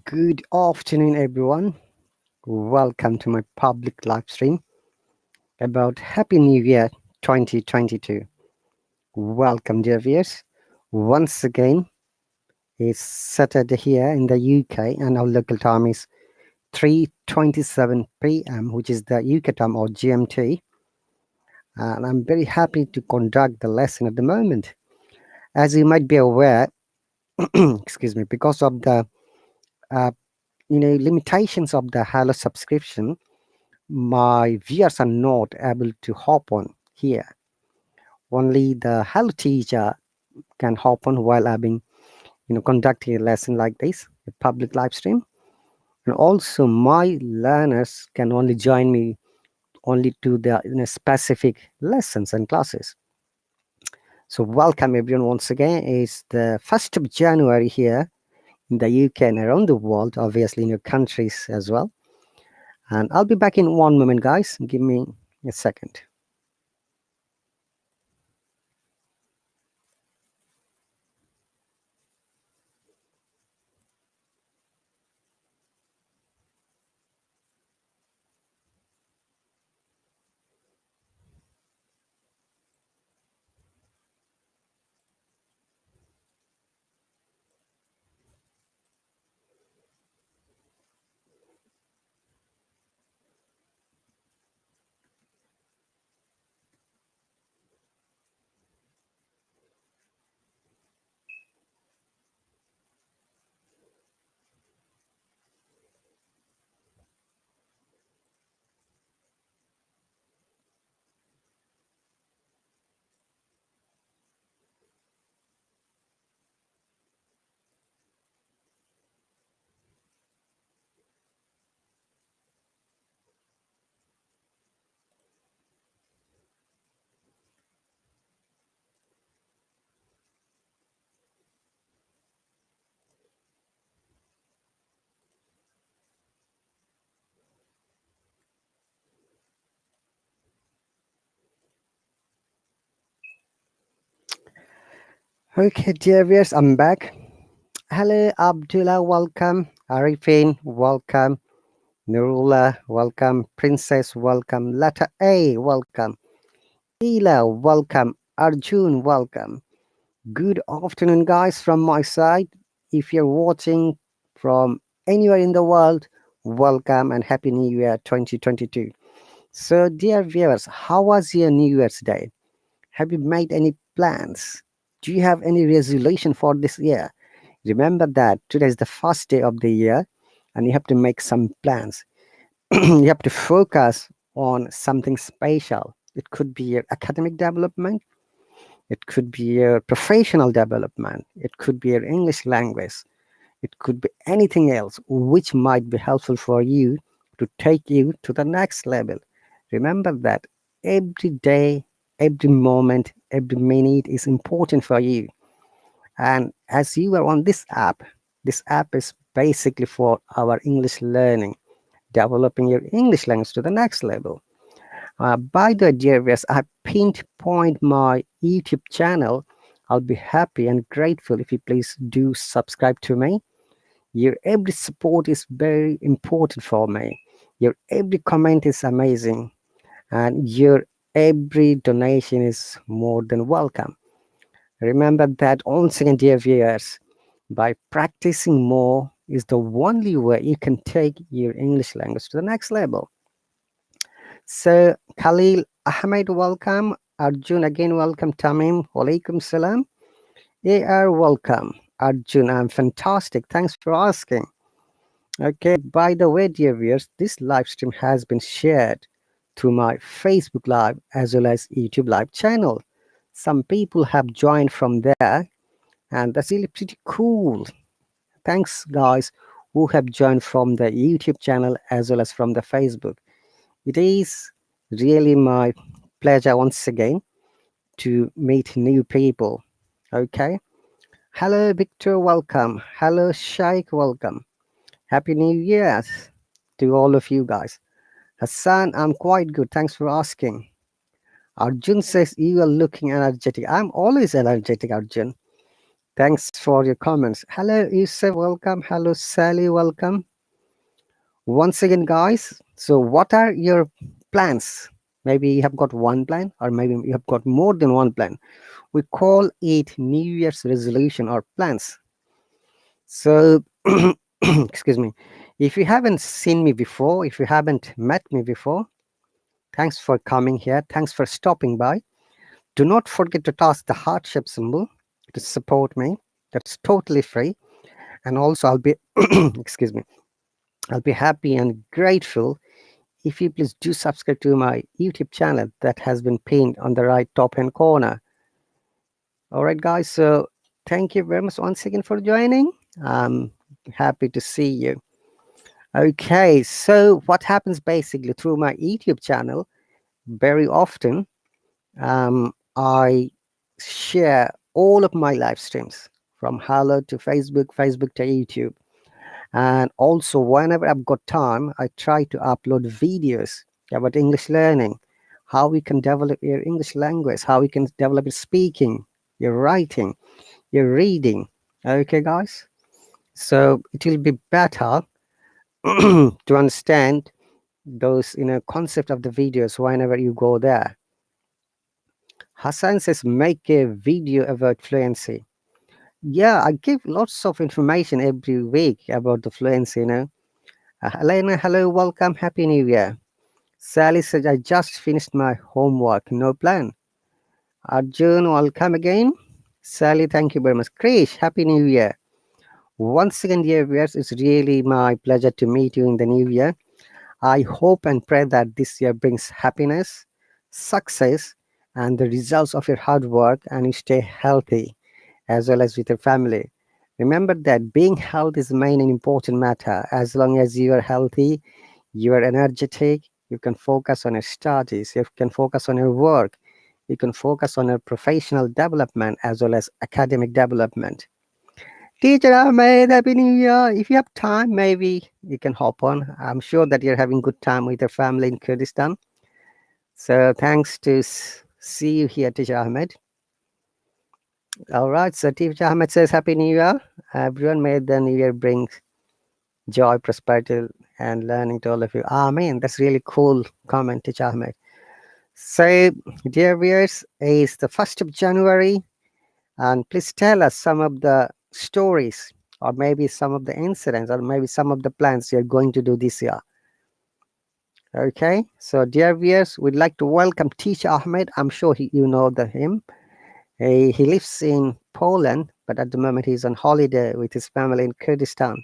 Good afternoon, everyone. Welcome to my public live stream about Happy New Year 2022. Welcome, dear viewers. Once again, it's Saturday here in the UK, and our local time is 3:27 p.m., which is the UK time or GMT. And I'm very happy to conduct the lesson at the moment. As you might be aware, excuse me, because of the uh, limitations of the Hello subscription, my viewers are not able to hop on here. Only the Hello teacher can hop on while I've been, conducting a lesson like this, a public live stream. And also my learners can only join me only to the specific lessons and classes. So welcome everyone once again. It's the 1st of January here in the UK and around the world, obviously in your countries as well. And I'll be back in one moment, guys. Give me a second. Okay, dear viewers, I'm back. Hello, Abdullah, welcome. Arifin, welcome. Nurullah, welcome. Princess, welcome. Letter A, welcome. Ela, welcome. Arjun, welcome. Good afternoon, guys, from my side. If you're watching from anywhere in the world, welcome and Happy New Year 2022. So, dear viewers, how was your New Year's Day? Have you made any plans? Do you have any resolution for this year? Remember that today is the first day of the year and you have to make some plans. You have to focus on something special. It could be your academic development, it could be your professional development, it could be your English language, it could be anything else which might be helpful for you to take you to the next level. Remember that every day, every moment, every minute is important for you. And as you are on this app is basically for our English learning, developing your English language to the next level. By the way, dear viewers, I pinpoint my YouTube channel. I'll be happy and grateful if you please do subscribe to me. Your every support is very important for me. Your every comment is amazing, and your every donation is more than welcome. Remember that once again, dear viewers, by practicing more is the only way you can take your English language to the next level. So, Khalil Ahmed, welcome. Arjun, again, welcome. Tamim, walaikum salam. AR, welcome. Arjun, I'm fantastic. Thanks for asking. Okay, by the way, dear viewers, this live stream has been shared to my Facebook Live as well as YouTube Live channel. Some people have joined from there, and that's really pretty cool. Thanks, guys, who have joined from the YouTube channel as well as from the Facebook. It is really my pleasure once again to meet new people. Okay. Hello, Victor. Welcome. Hello, Shaikh. Welcome. Happy New Year to all of you guys. Hassan, I'm quite good. Thanks for asking. Arjun says you are looking energetic. I'm always energetic, Arjun. Thanks for your comments. Hello, Yusuf, welcome. Hello, Sally, welcome. Once again, guys. So, what are your plans? Maybe you have got one plan, or maybe you have got more than one plan. We call it New Year's resolution or plans. So, excuse me. If you haven't seen me before, if you haven't met me before, thanks for coming here. Thanks for stopping by. Do not forget to toss the heart shape symbol to support me. That's totally free. And also, I'll be, excuse me, I'll be happy and grateful if you please do subscribe to my YouTube channel that has been pinned on the right top hand corner. All right, guys. So thank you very much once again for joining. I'm happy to see you. Okay, so what happens basically through my YouTube channel very often, I share all of my live streams from Hello to Facebook, Facebook to YouTube. And also, whenever I've got time, I try to upload videos about English learning, how we can develop your English language, how we can develop your speaking, your writing, your reading. Okay, guys? So it will be better to understand those concept of the videos whenever you go there. Hassan says make a video about fluency. Yeah, I give lots of information every week about the fluency. Elena, hello, welcome, happy new year. Sally says I just finished my homework, no plan. Arjun, welcome again. Sally, thank you very much. Krish, happy new year. Once again, dear viewers, it's really my pleasure to meet you in the new year. I hope and pray that this year brings happiness, success, and the results of your hard work, and you stay healthy as well as with your family. Remember that being healthy is the main and important matter. As long as you are healthy, you are energetic, you can focus on your studies, you can focus on your work, you can focus on your professional development as well as academic development. Teacher Ahmed, Happy New Year. If you have time, maybe you can hop on. I'm sure that you're having good time with your family in Kurdistan. So thanks to see you here, Teacher Ahmed. All right, so Teacher Ahmed says Happy New Year. Everyone, may the New Year bring joy, prosperity, and learning to all of you. Amen. That's really cool comment, Teacher Ahmed. So, dear viewers, it's the 1st of January, and please tell us some of the stories, or maybe some of the incidents, or maybe some of the plans you're going to do this year. Okay, so dear viewers, we'd like to welcome Teacher Ahmed. I'm sure you know him. He lives in Poland, but at the moment he's on holiday with his family in Kurdistan.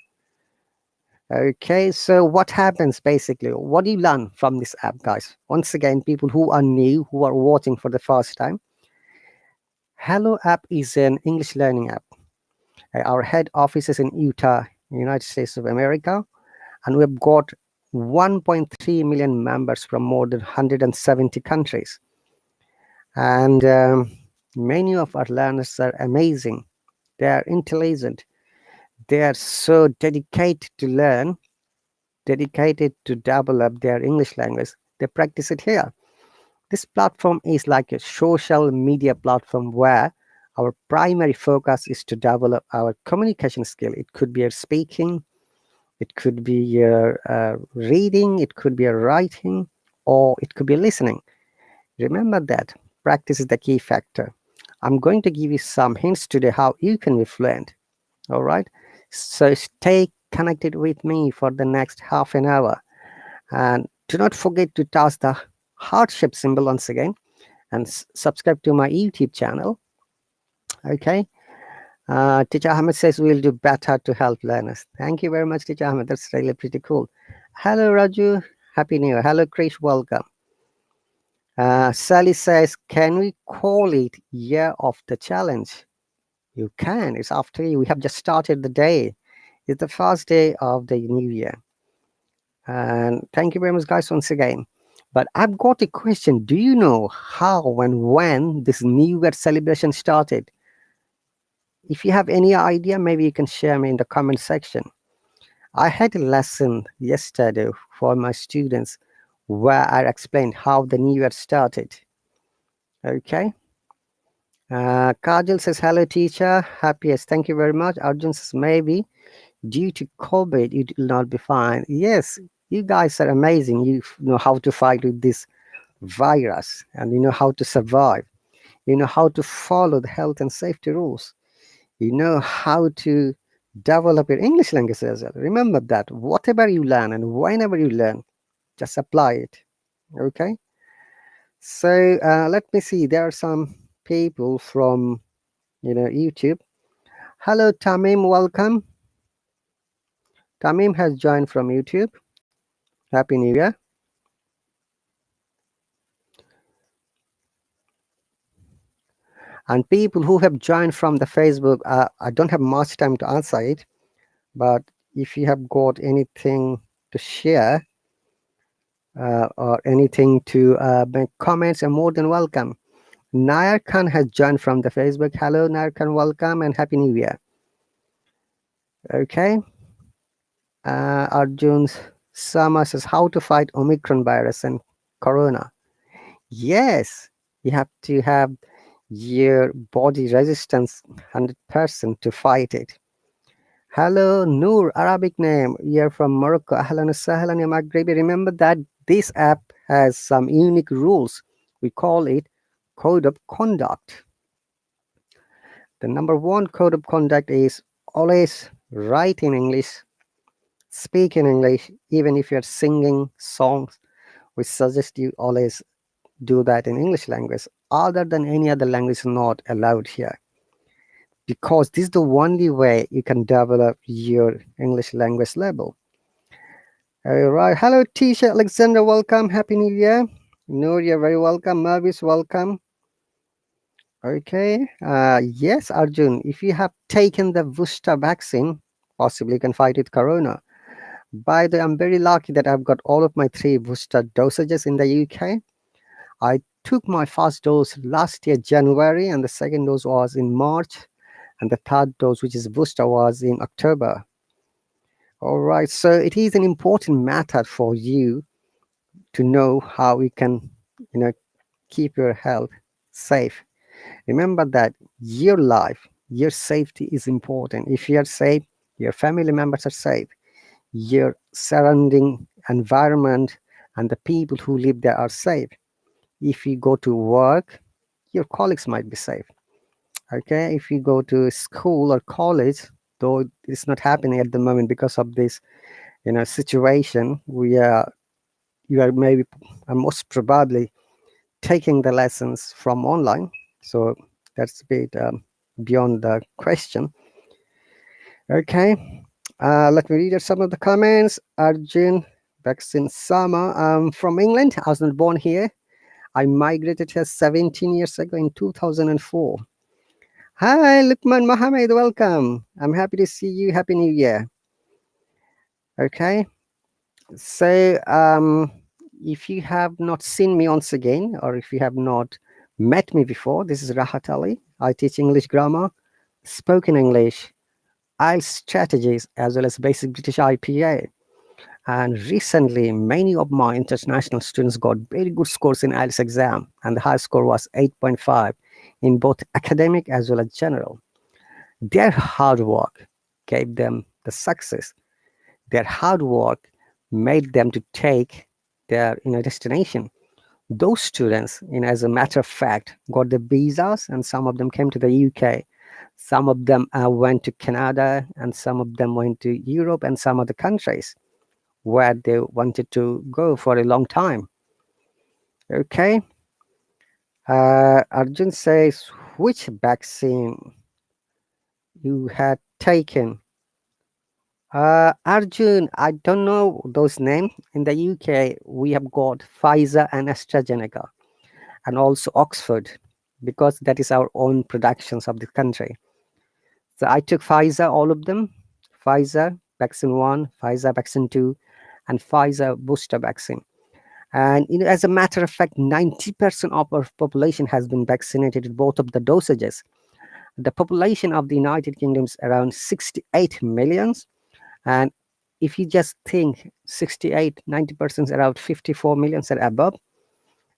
Okay, so what happens basically? What do you learn from this app, guys? Once again, people who are new, who are watching for the first time, Hello App is an English learning app. Our head office is in Utah, United States of America, and we've got 1.3 million members from more than 170 countries. And many of our learners are amazing. They are intelligent. They are so dedicated to learn, dedicated to develop their English language. They practice it here. This platform is like a social media platform where our primary focus is to develop our communication skill. It could be your speaking, it could be your reading, it could be your writing, or it could be listening. Remember that practice is the key factor. I'm going to give you some hints today how you can be fluent. All right. So stay connected with me for the next half an hour. And do not forget to toss the heart shape symbol once again and subscribe to my YouTube channel. Okay. Teacher Ahmed says we'll do better to help learners. Thank you very much, Teacher Ahmed. That's really pretty cool. Hello, Raju. Happy New Year. Hello, Krish. Welcome. Sally says, can we call it Year of the Challenge? You can. It's after you. We have just started the day. It's the first day of the new year. And thank you very much, guys, once again. But I've got a question. Do you know how and when this New Year celebration started? If you have any idea, maybe you can share me in the comment section. I had a lesson yesterday for my students where I explained how the New Year started. Okay. Kajal says, hello, teacher. Happiest. Thank you very much. Arjun says, maybe due to COVID, it will not be fine. Yes, you guys are amazing. You know how to fight with this virus and you know how to survive. You know how to follow the health and safety rules. You know how to develop your English language as well. Remember that whatever you learn and whenever you learn, just apply it. Okay. So let me see. There are some people from YouTube. Hello, Tamim. Welcome. Tamim has joined from YouTube. Happy New Year. And people who have joined from the Facebook, I don't have much time to answer it, but if you have got anything to share or anything to make comments, are more than welcome. Nair Khan has joined from the Facebook. Hello, Nair Khan, welcome and Happy New Year. Okay. Arjun's Sama says, how to fight Omicron virus and Corona. Yes, you have to have your body resistance 100% to fight it. Hello, Noor, Arabic name. You're from Morocco. Ahlan wa sahlan ya Maghrebi. Remember that this app has some unique rules. We call it code of conduct. The number one code of conduct is always write in English, speak in English, even if you're singing songs. We suggest you always do that in English language. Other than any other language, not allowed here. Because this is the only way you can develop your English language level. All right. Hello, Tisha Alexander. Welcome. Happy New Year. Noor, you're very welcome. Mavis, welcome. Okay. Yes, Arjun, if you have taken the booster vaccine, possibly you can fight with Corona. By the way, I'm very lucky that I've got all of my 3 booster dosages in the UK. I took my first dose last year, January, and the second dose was in March, and the third dose, which is booster, was in October. All right. So it is an important matter for you to know how you can, keep your health safe. Remember that your life, your safety is important. If you are safe, your family members are safe, your surrounding environment and the people who live there are safe. If you go to work, your colleagues might be safe. Okay, if you go to school or college, though it's not happening at the moment because of this situation, you are maybe most probably taking the lessons from online, so that's a bit beyond the question. Okay, let me read out some of the comments. Arjun Vaccine Sama, I'm from England. I was not born here. I migrated here 17 years ago in 2004. Hi, Lukman Mohammed, welcome. I'm happy to see you. Happy New Year. Okay, so if you have not seen me once again, or if you have not met me before, this is Rahat Ali. I teach English grammar, spoken English, IELTS strategies, as well as basic British IPA. And recently, many of my international students got very good scores in IELTS exam, and the highest score was 8.5 in both academic as well as general. Their hard work gave them the success. Their hard work made them to take their destination. Those students, as a matter of fact, got the visas, and some of them came to the UK. Some of them went to Canada, and some of them went to Europe and some other countries where they wanted to go for a long time. Okay. Arjun says, which vaccine you had taken? Arjun, I don't know those names. In the UK, we have got Pfizer and AstraZeneca, and also Oxford, because that is our own productions of the country. So I took Pfizer, all of them. Pfizer vaccine 1, Pfizer vaccine 2, and Pfizer booster vaccine. And as a matter of fact, 90% of our population has been vaccinated with both of the dosages. The population of the United Kingdom is around 68 millions. And if you just think 68, 90% around 54 millions and above,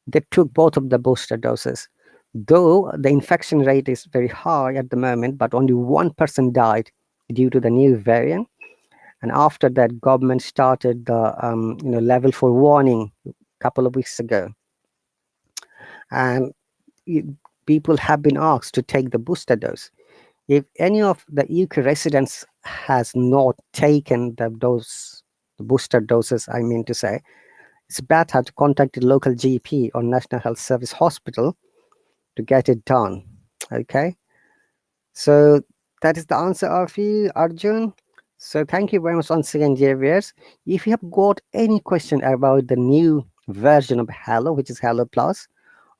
they took both of the booster doses. Though the infection rate is very high at the moment, but only one person died due to the new variant. And after that, government started the level 4 warning a couple of weeks ago, and people have been asked to take the booster dose. If any of the UK residents has not taken the booster doses, I mean to say, it's better to contact the local GP or National Health Service hospital to get it done. Okay, so that is the answer of you, Arjun. So thank you very much once again, dear viewers. If you have got any question about the new version of Hello, which is Hello Plus,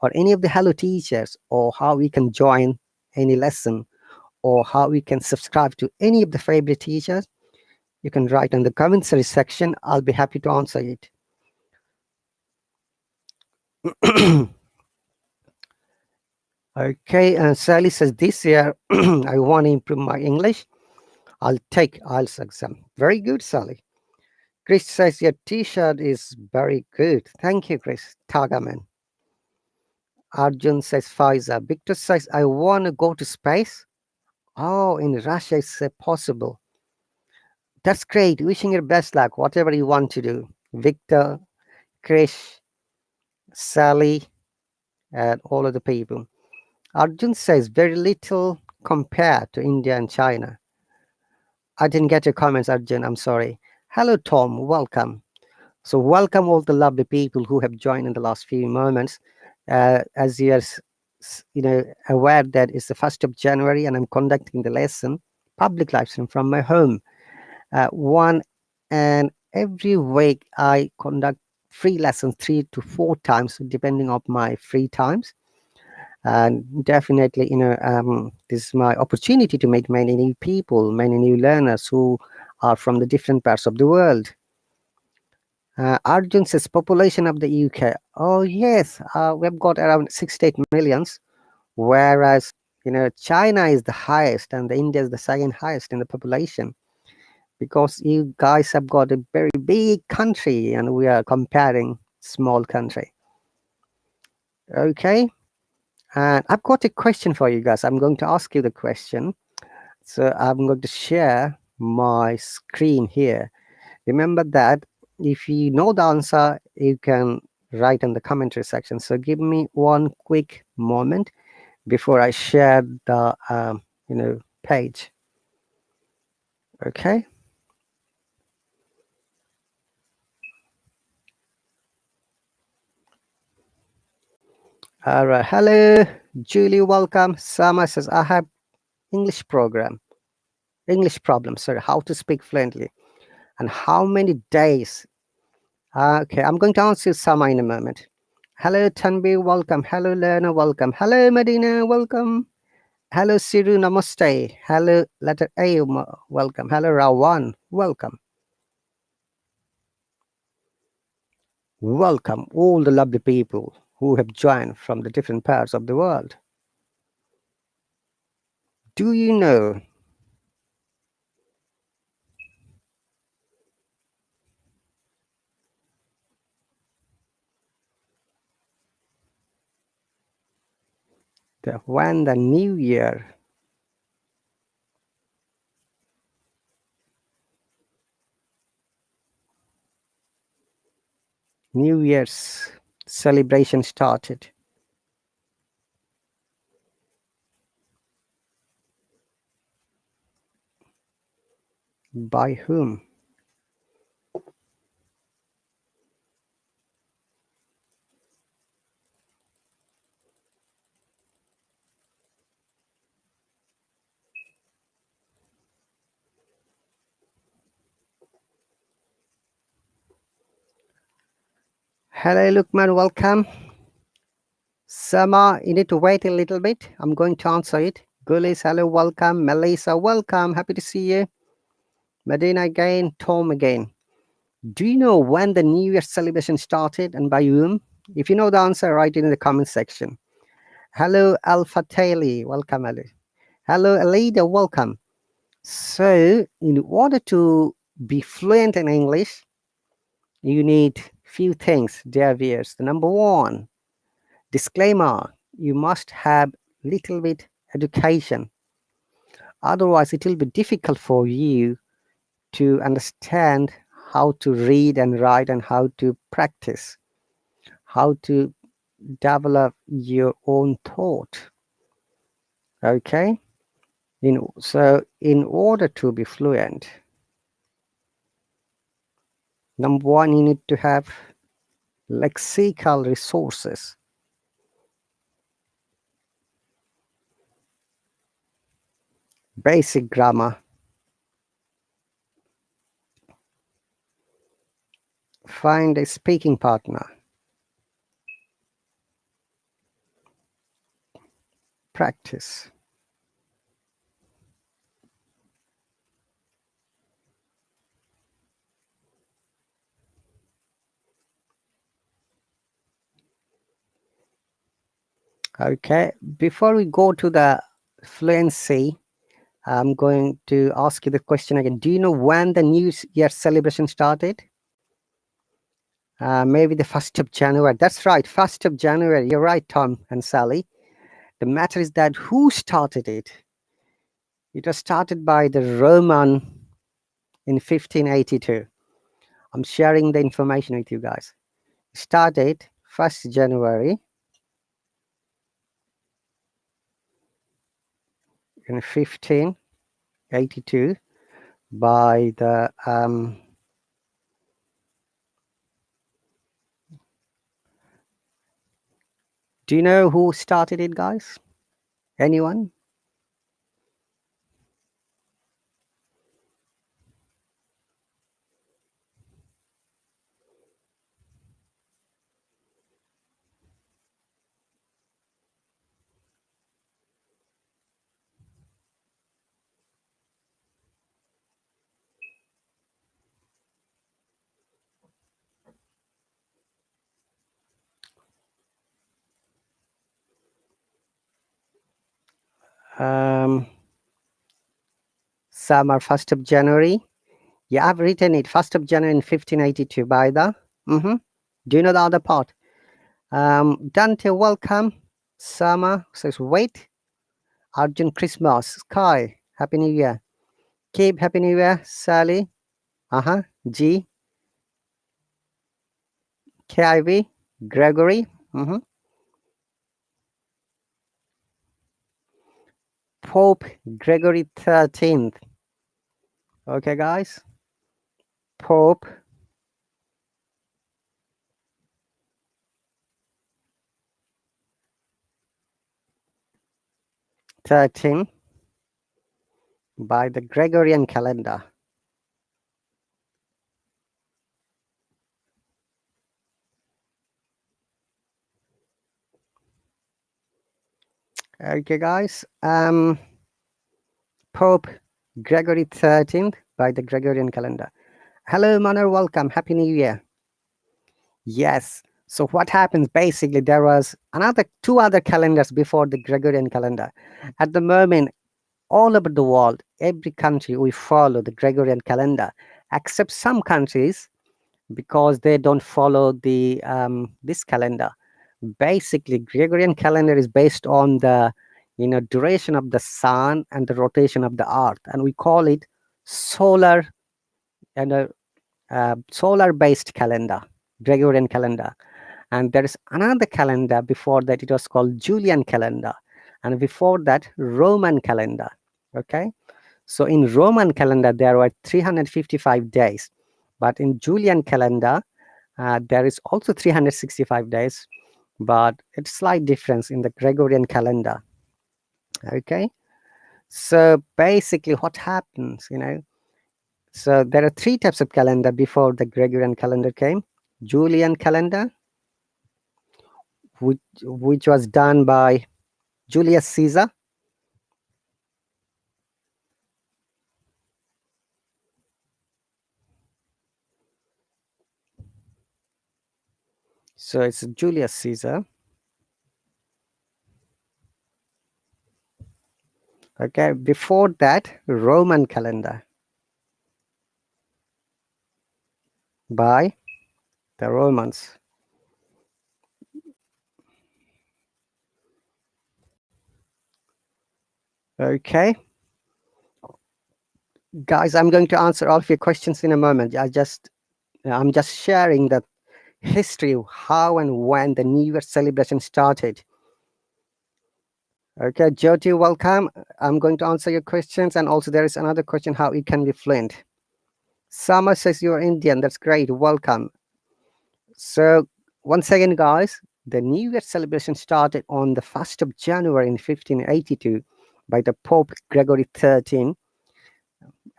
or any of the Hello teachers, or how we can join any lesson, or how we can subscribe to any of the favorite teachers, you can write in the commentary section. I'll be happy to answer it. Okay, and Sally says, this year I want to improve my English. I'll take IELTS exam. Very good, Sally. Chris says, your t-shirt is very good. Thank you, Chris. Tagaman. Arjun says, Faiza. Victor says, I want to go to space. Oh, in Russia, it's possible. That's great. Wishing you best luck, whatever you want to do. Victor, Chris, Sally, and all of the people. Arjun says, very little compared to India and China. I didn't get your comments, Arjun. I'm sorry. Hello, Tom. Welcome. So, welcome all the lovely people who have joined in the last few moments. As you are, aware that it's the 1st of January, and I'm conducting the lesson, public live stream from my home. One and every week, I conduct free lessons 3 to 4 times, depending on my free times. And definitely, this is my opportunity to meet many new people, many new learners who are from the different parts of the world. Arjun says population of the UK. Oh yes, we've got around 68 millions, whereas China is the highest and the India is the second highest in the population. Because you guys have got a very big country and we are comparing small country. Okay, and I've got a question for you guys. I'm going to ask you the question. So I'm going to share my screen here. Remember that if you know the answer, you can write in the commentary section. So give me one quick moment before I share the page. Okay. All right. Hello, Julie. Welcome. Sama says I have English problem. Sorry, how to speak fluently, and how many days. Okay, I'm going to answer Sama in a moment. Hello, Tanvi, welcome. Hello, Lerna, welcome. Hello, Medina, welcome. Hello, Siru, namaste. Hello, letter A, welcome. Hello, Rawan, welcome. Welcome, all the lovely people who have joined from the different parts of the world. Do you know that when the New Year's celebration started? By whom? Hello, Lukman, welcome. Sama, you need to wait a little bit. I'm going to answer it. Gulis, hello, welcome. Melissa, welcome. Happy to see you. Medina again. Tom again. Do you know when the New Year celebration started and by whom? If you know the answer, write it in the comment section. Hello, Alpha Taylor. Welcome, Ali. Hello, Alida. Welcome. So, in order to be fluent in English, you need few things, dear viewers. The number one, disclaimer, you must have little bit education. Otherwise, it will be difficult for you to understand how to read and write and how to practice, how to develop your own thought. Okay? So, in order to be fluent, number one, you need to have lexical resources, basic grammar, find a speaking partner, practice. Okay, before we go to the fluency, I'm going to ask you the question again. Do you know when the New Year celebration started? Maybe the 1st of January. That's right, 1st of January. You're right, Tom and Sally. The matter is that who started it? It was started by the Roman in 1582. I'm sharing the information with you guys. It started 1st January in 1582 by the do you know who started it, guys? Anyone? Some are 1st of January. Yeah, I've written it 1st of January in 1582 by the. Do you know the other part? Dante, welcome. Sama says, wait. Arjun, Christmas. Sky, Happy New Year. Cape, Happy New Year. Sally, G, KIV, Gregory. Pope Gregory 13th. Okay, guys. Pope 13 by the Gregorian calendar. Okay, guys. Pope Gregory 13th by the Gregorian calendar. Hello, Manor. Welcome. Happy New Year. Yes. So what happens basically? There was another two other calendars before the Gregorian calendar. At the moment, all over the world, every country we follow the Gregorian calendar, except some countries because they don't follow the this calendar. Basically, Gregorian calendar is based on the duration of the sun and the rotation of the earth, and we call it solar and solar based calendar, Gregorian calendar. And there is another calendar before that, it was called Julian calendar, and before that Roman calendar. Okay, so in Roman calendar there were 355 days, but in Julian calendar there is also 365 days, but it's slight difference in the Gregorian calendar. Okay, so basically what happens, so there are three types of calendar before the Gregorian calendar came. Julian calendar, which was done by Julius Caesar. So it's Julius Caesar. Okay, before that, Roman calendar by the Romans. Okay, guys, I'm going to answer all of your questions in a moment. I'm just sharing the history of how and when the New Year celebration started. Okay, Jyoti, welcome. I'm going to answer your questions, and also there is another question: how you can be fluent. Summer says you're Indian. That's great. Welcome. So, once again, guys, the New Year celebration started on the 1st of January in 1582 by the Pope Gregory XIII,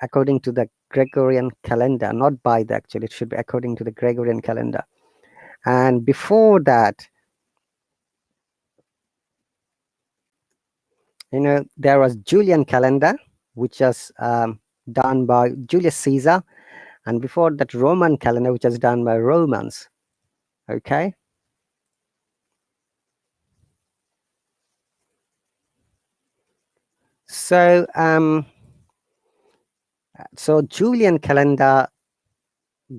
according to the Gregorian calendar, not by the actually, it should be according to the Gregorian calendar. And before that, there was Julian calendar, which was done by Julius Caesar, and before that, Roman calendar, which was done by Romans. Okay. So, Julian calendar,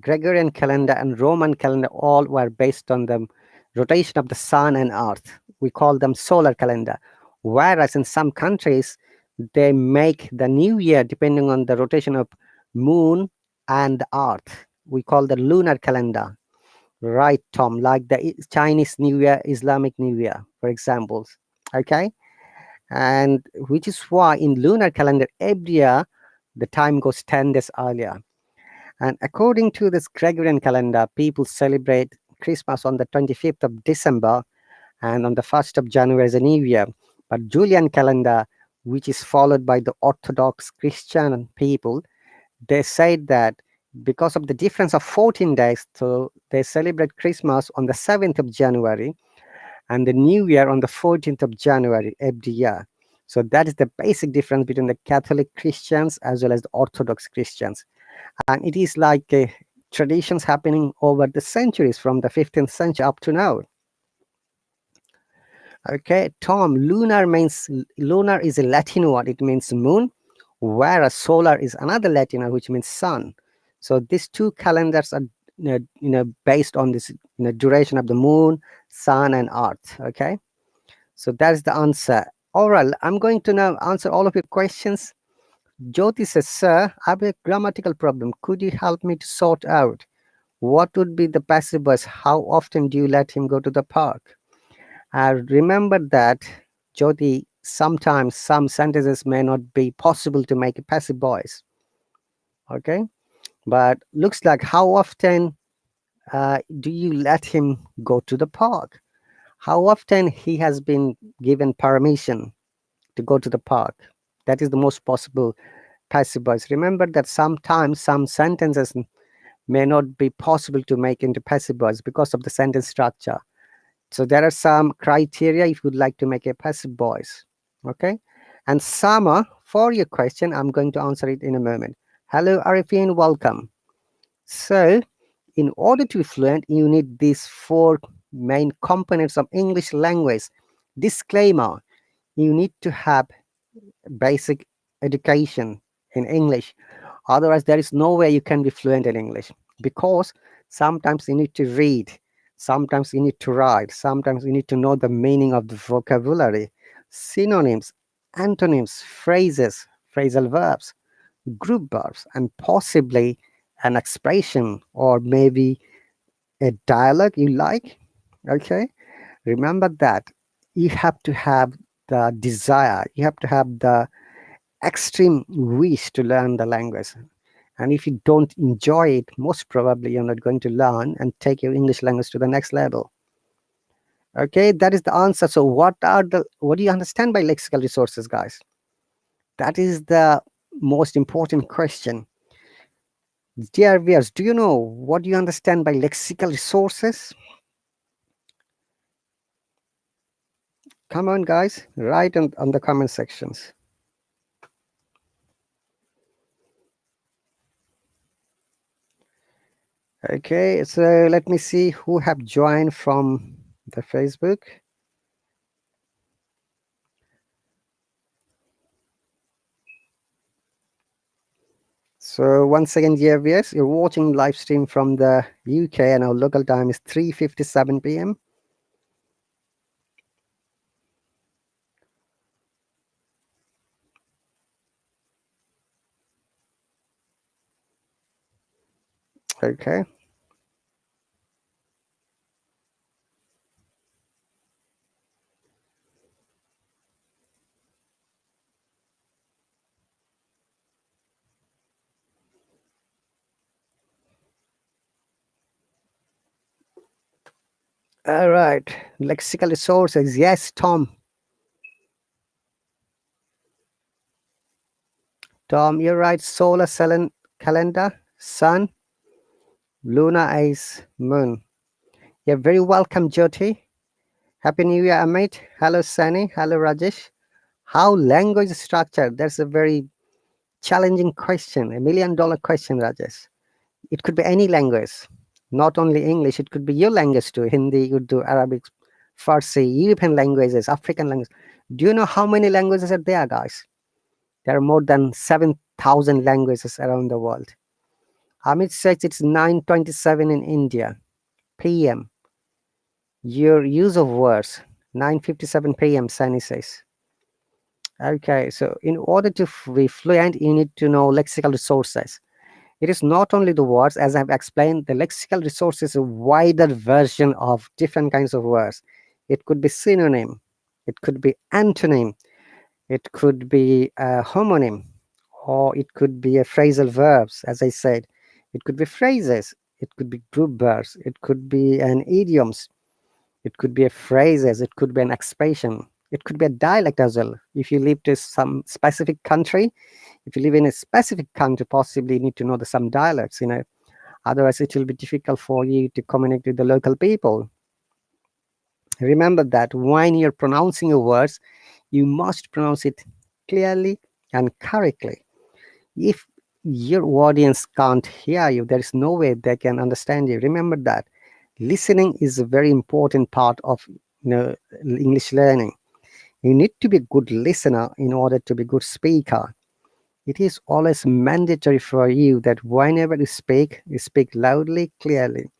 Gregorian calendar, and Roman calendar all were based on the rotation of the sun and earth. We call them solar calendar. Whereas in some countries, they make the new year depending on the rotation of moon and the earth. We call the lunar calendar. Right, Tom, like the Chinese New Year, Islamic New Year, for example. Okay. And which is why in lunar calendar every year the time goes 10 days earlier. And according to this Gregorian calendar, people celebrate Christmas on the 25th of December, and on the 1st of January is a new year. But Julian calendar, which is followed by the Orthodox Christian people, they said that because of the difference of 14 days, so they celebrate Christmas on the 7th of January and the New Year on the 14th of January every year. So that is the basic difference between the Catholic Christians as well as the Orthodox Christians. And it is like traditions happening over the centuries from the 15th century up to now. Okay, Tom, lunar is a Latin word, it means moon, whereas solar is another Latin word which means sun. So these two calendars are based on this duration of the moon, sun, and earth. Okay, so that's the answer. All right, I'm going to now answer all of your questions. Jyoti says, sir, I have a grammatical problem. Could you help me to sort out what would be the passive voice? How often do you let him go to the park? I remember that, Jyoti, sometimes some sentences may not be possible to make a passive voice. Okay, but looks like how often do you let him go to the park? How often he has been given permission to go to the park? That is the most possible passive voice. Remember that sometimes some sentences may not be possible to make into passive voice because of the sentence structure. So there are some criteria if you'd like to make a passive voice. Okay. And Sama, for your question, I'm going to answer it in a moment. Hello, Arifin, welcome. So, in order to be fluent, you need these four main components of English language. Disclaimer, you need to have basic education in English. Otherwise, there is no way you can be fluent in English, because sometimes you need to read, sometimes you need to write, sometimes you need to know the meaning of the vocabulary, synonyms, antonyms, phrases, phrasal verbs, group verbs, and possibly an expression or maybe a dialogue you like. Okay, remember that you have to have the desire, you have to have the extreme wish to learn the language. And if you don't enjoy it, most probably you're not going to learn and take your English language to the next level. Okay, that is the answer. So what do you understand by lexical resources, guys? That is the most important question. Dear viewers, do you know what do you understand by lexical resources? Come on, guys, write on the comment sections. Okay, so let me see who have joined from the Facebook. So once again, dear viewers, you're watching live stream from the UK and our local time is 3:57 p.m. Okay. All right. Lexical resources. Yes, Tom. Tom, you're right. Solar calendar, sun, lunar is moon. You're very welcome, Jyoti. Happy New Year, Amit. Hello, Sunny. Hello, Rajesh. How language is structured? That's a very challenging question, $1 million question, Rajesh. It could be any language, not only English. It could be your language too: Hindi, Urdu, Arabic, Farsi, European languages, African languages. Do you know how many languages are there, guys? There are more than 7,000 languages around the world. Amit says it's 9:27 in India, PM. Your use of words, 9:57 PM, Sunny says. Okay, so in order to be fluent, you need to know lexical resources. It is not only the words, as I've explained, the lexical resource is a wider version of different kinds of words. It could be synonym, it could be antonym, it could be a homonym, or it could be a phrasal verbs, as I said. It could be phrases, it could be group verbs, it could be an idioms, it could be a phrases, it could be an expression, it could be a dialect as well. If you live to some specific country, if you live in a specific country, possibly you need to know some dialects, otherwise it will be difficult for you to communicate with the local people. Remember that when you're pronouncing your words, you must pronounce it clearly and correctly. If your audience can't hear you, there is no way they can understand you. Remember that listening is a very important part of English learning. You need to be a good listener in order to be a good speaker. It is always mandatory for you that whenever you speak loudly, clearly.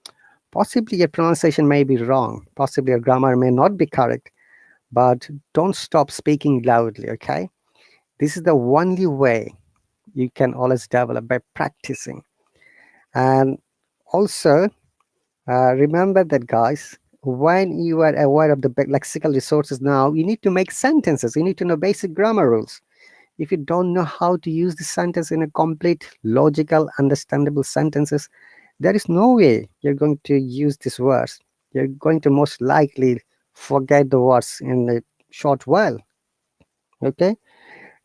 Possibly your pronunciation may be wrong, possibly your grammar may not be correct, but don't stop speaking loudly, okay? This is the only way you can always develop, by practicing. And also, remember that, guys, when you are aware of the lexical resources now, you need to make sentences. You need to know basic grammar rules. If you don't know how to use the sentence in a complete, logical, understandable sentences, there is no way you're going to use these words. You're going to most likely forget the words in a short while. Okay?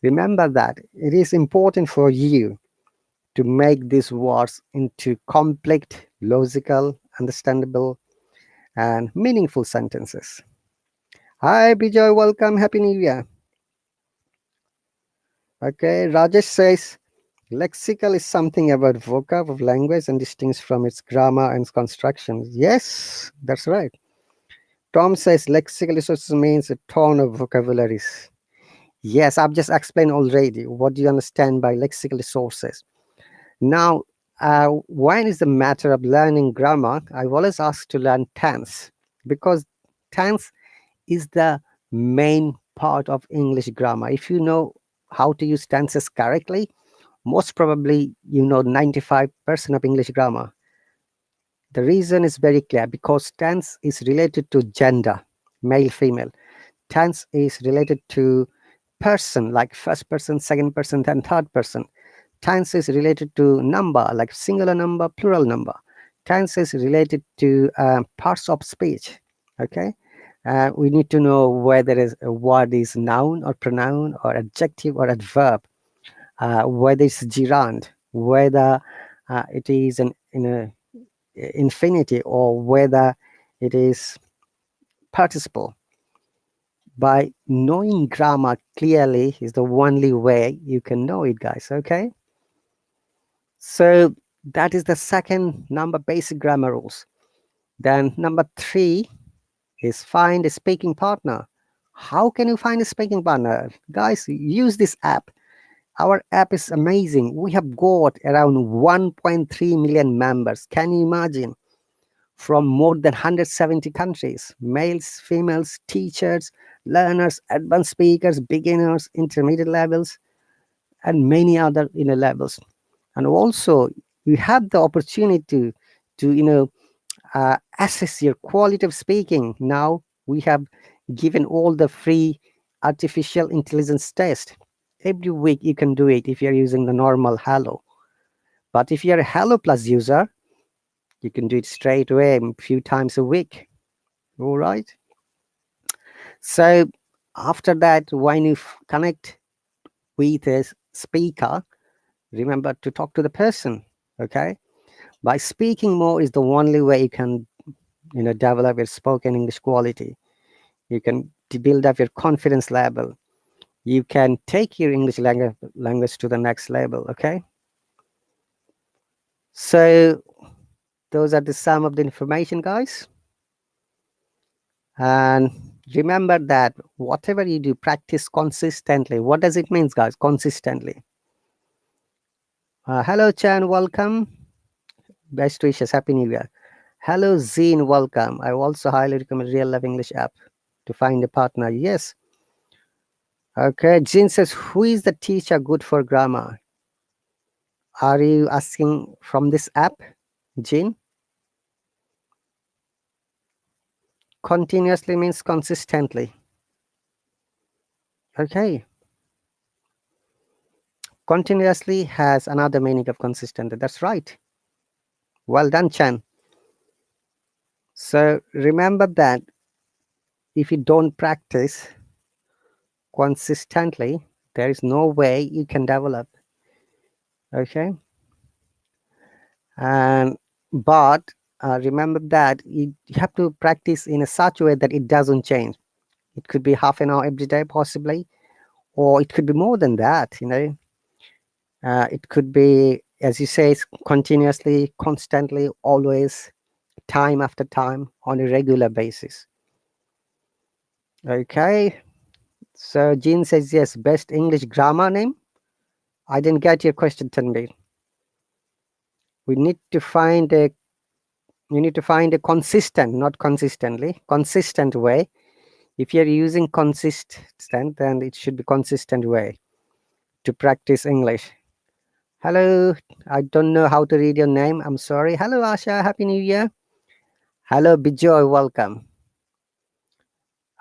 Remember that it is important for you to make these words into complete, logical, understandable, and meaningful sentences. Hi, Bijoy, welcome. Happy New Year. Okay, Rajesh says lexical is something about vocab of language and distinct from its grammar and construction. Yes, that's right. Tom says lexical resources means a ton of vocabularies. Yes, I've just explained already. What do you understand by lexical resources? Now, when is the matter of learning grammar, I've always asked to learn tense, because tense is the main part of English grammar. If you know how to use tenses correctly, most probably you know 95% of English grammar. The reason is very clear: because tense is related to gender, male, female. Tense is related to person, like first person, second person, and third person. Tense is related to number, like singular number, plural number. Tense is related to parts of speech. Okay, we need to know whether a word is noun or pronoun or adjective or adverb, whether it's gerund, whether it is in a infinity, or whether it is participle. By knowing grammar clearly is the only way you can know it, guys. Okay, so that is the second number basic grammar rules. Then number 3 is find a speaking partner. How can you find a speaking partner? Guys, use this app. Our app is amazing. We have got around 1.3 million members. Can you imagine? From more than 170 countries: males, females, teachers, learners, advanced speakers, beginners, intermediate levels, and many other levels. And also, you have the opportunity to assess your quality of speaking. Now we have given all the free artificial intelligence test. Every week you can do it if you're using the normal Hello. But if you're a Hello Plus user, you can do it straight away a few times a week. All right. So after that, when you connect with a speaker, remember to talk to the person. Okay. By speaking more is the only way you can develop your spoken English quality. You can build up your confidence level. You can take your English language to the next level. Okay. So those are the sum of the information, guys. And remember that whatever you do, practice consistently. What does it mean, guys? Consistently. Hello, Chan. Welcome. Best wishes. Happy New Year. Hello, Zine. Welcome. I also highly recommend Real Life English app to find a partner. Yes. Okay. Jin says, who is the teacher good for grammar? Are you asking from this app, Jin? Continuously means consistently. Okay. Continuously has another meaning of consistently. That's right. Well done, Chan. So remember that if you don't practice consistently, there is no way you can develop. Okay. And but remember that you have to practice in a such a way that it doesn't change. It could be half an hour every day, possibly, or it could be more than that. It could be, as you say, continuously, constantly, always, time after time, on a regular basis. Okay. So Jean says yes. Best English grammar name. I didn't get your question, Tanvir. We need to find a. You need to find a consistent, not consistently, consistent way. If you're using consistent, then it should be consistent way to practice English. Hello, I don't know how to read your name. I'm sorry. Hello, Asha. Happy New Year. Hello, Bijoy. Welcome.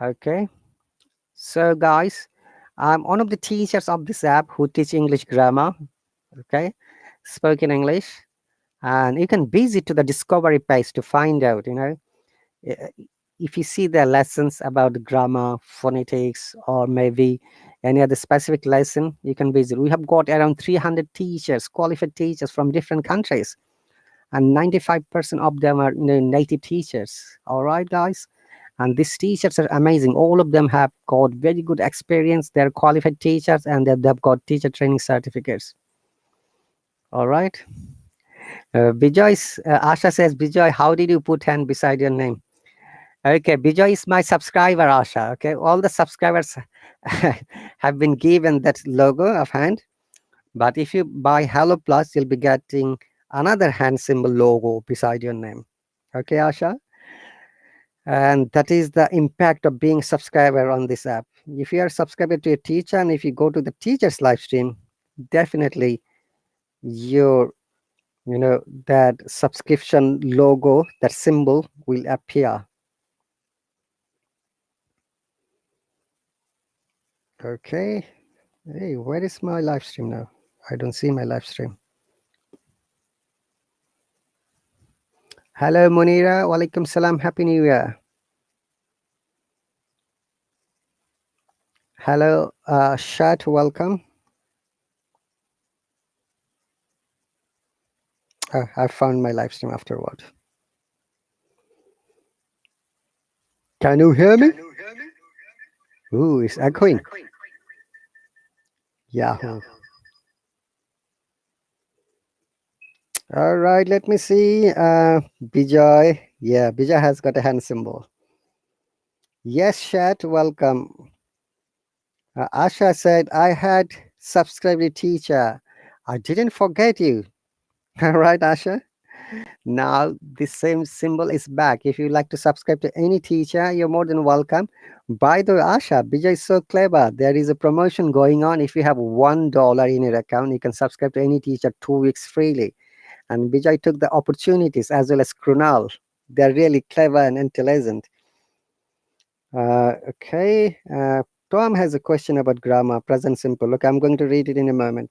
Okay. So, guys, I'm one of the teachers of this app who teach English grammar. Okay, spoken English, and you can visit to the discovery page to find out. Uh, if you see the lessons about grammar, phonetics, or maybe any other specific lesson, you can visit. We have got around 300 teachers, qualified teachers from different countries, and 95% of them are native teachers. All right, guys. And these teachers are amazing. All of them have got very good experience. They're qualified teachers, and they've got teacher training certificates. All right. Asha says, Bijoy, how did you put hand beside your name? Okay, Bijoy is my subscriber, Asha. Okay, all the subscribers have been given that logo of hand. But if you buy Hello Plus, you'll be getting another hand symbol logo beside your name. Okay, Asha? And that is the impact of being subscriber on this app. If you are subscribed to a teacher, and if you go to the teacher's live stream, definitely your that subscription logo, that symbol will appear. Okay. Hey, where is my live stream now? I don't see my live stream. Hello, Munira. Walaikum salam. Happy New Year. Hello, Shat. Welcome. I found my live stream afterward. Can you hear me? Ooh, it's echoing. Yahoo. All right, let me see. Bijoy. Yeah, Bijoy has got a hand symbol. Yes, Shat. Welcome. Asha said, I had subscribed to teacher. I didn't forget you. All right, Asha. Now the same symbol is back. If you like to subscribe to any teacher, you're more than welcome. By the way, Asha, Bijay is so clever. There is a promotion going on. If you have $1 in your account, you can subscribe to any teacher 2 weeks freely. and Vijay took the opportunities as well as Krunal. They're really clever and intelligent. Okay. Tom has a question about grammar, present simple. Look, I'm going to read it in a moment.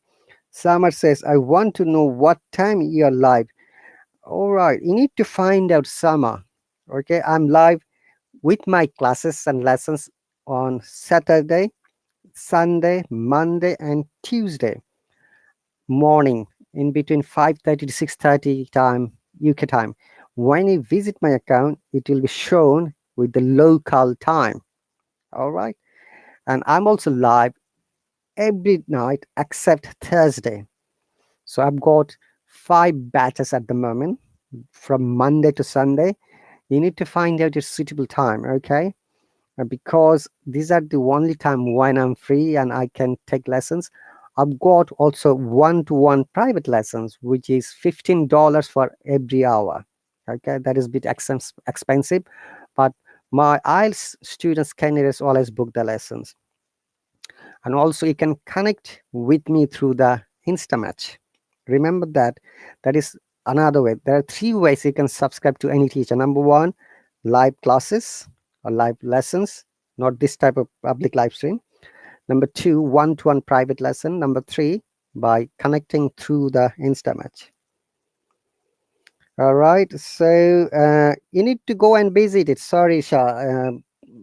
Samar says, I want to know what time you're live. All right, you need to find out, Sama. Okay, I'm live with my classes and lessons on Saturday, Sunday, Monday, and Tuesday morning in between 5:30 to 6:30 time, UK time. When you visit my account, it will be shown with the local time. All right, and I'm also live every night except Thursday. So I've got 5 batches at the moment from Monday to Sunday. You need to find out your suitable time, okay? Because these are the only time when I'm free and I can take lessons. I've got also one-to-one private lessons, which is $15 for every hour. Okay, that is a bit expensive, but my IELTS students can just always book the lessons. And also you can connect with me through the Instamatch. Remember that. That is another way. There are 3 ways you can subscribe to any teacher. Number one, live classes or live lessons, not this type of public live stream. Number two, one-to-one private lesson. Number three, by connecting through the Instamatch. All right, so you need to go and visit it. Sorry,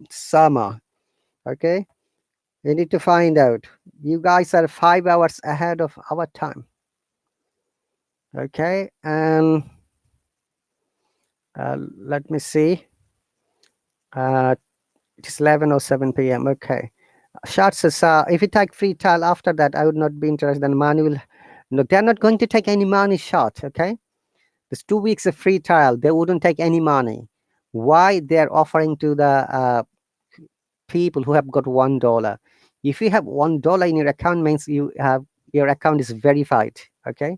Sama. Okay, you need to find out. You guys are 5 hours ahead of our time. Okay, and let me see. It is 11:07 p.m. Okay. Shart says, if you take free trial after that, I would not be interested. Then money will. No, they're not going to take any money, Shart. Okay. There's 2 weeks of free trial. They wouldn't take any money. Why they're offering to the people who have got $1? If you have $1 in your account, means your account is verified. Okay.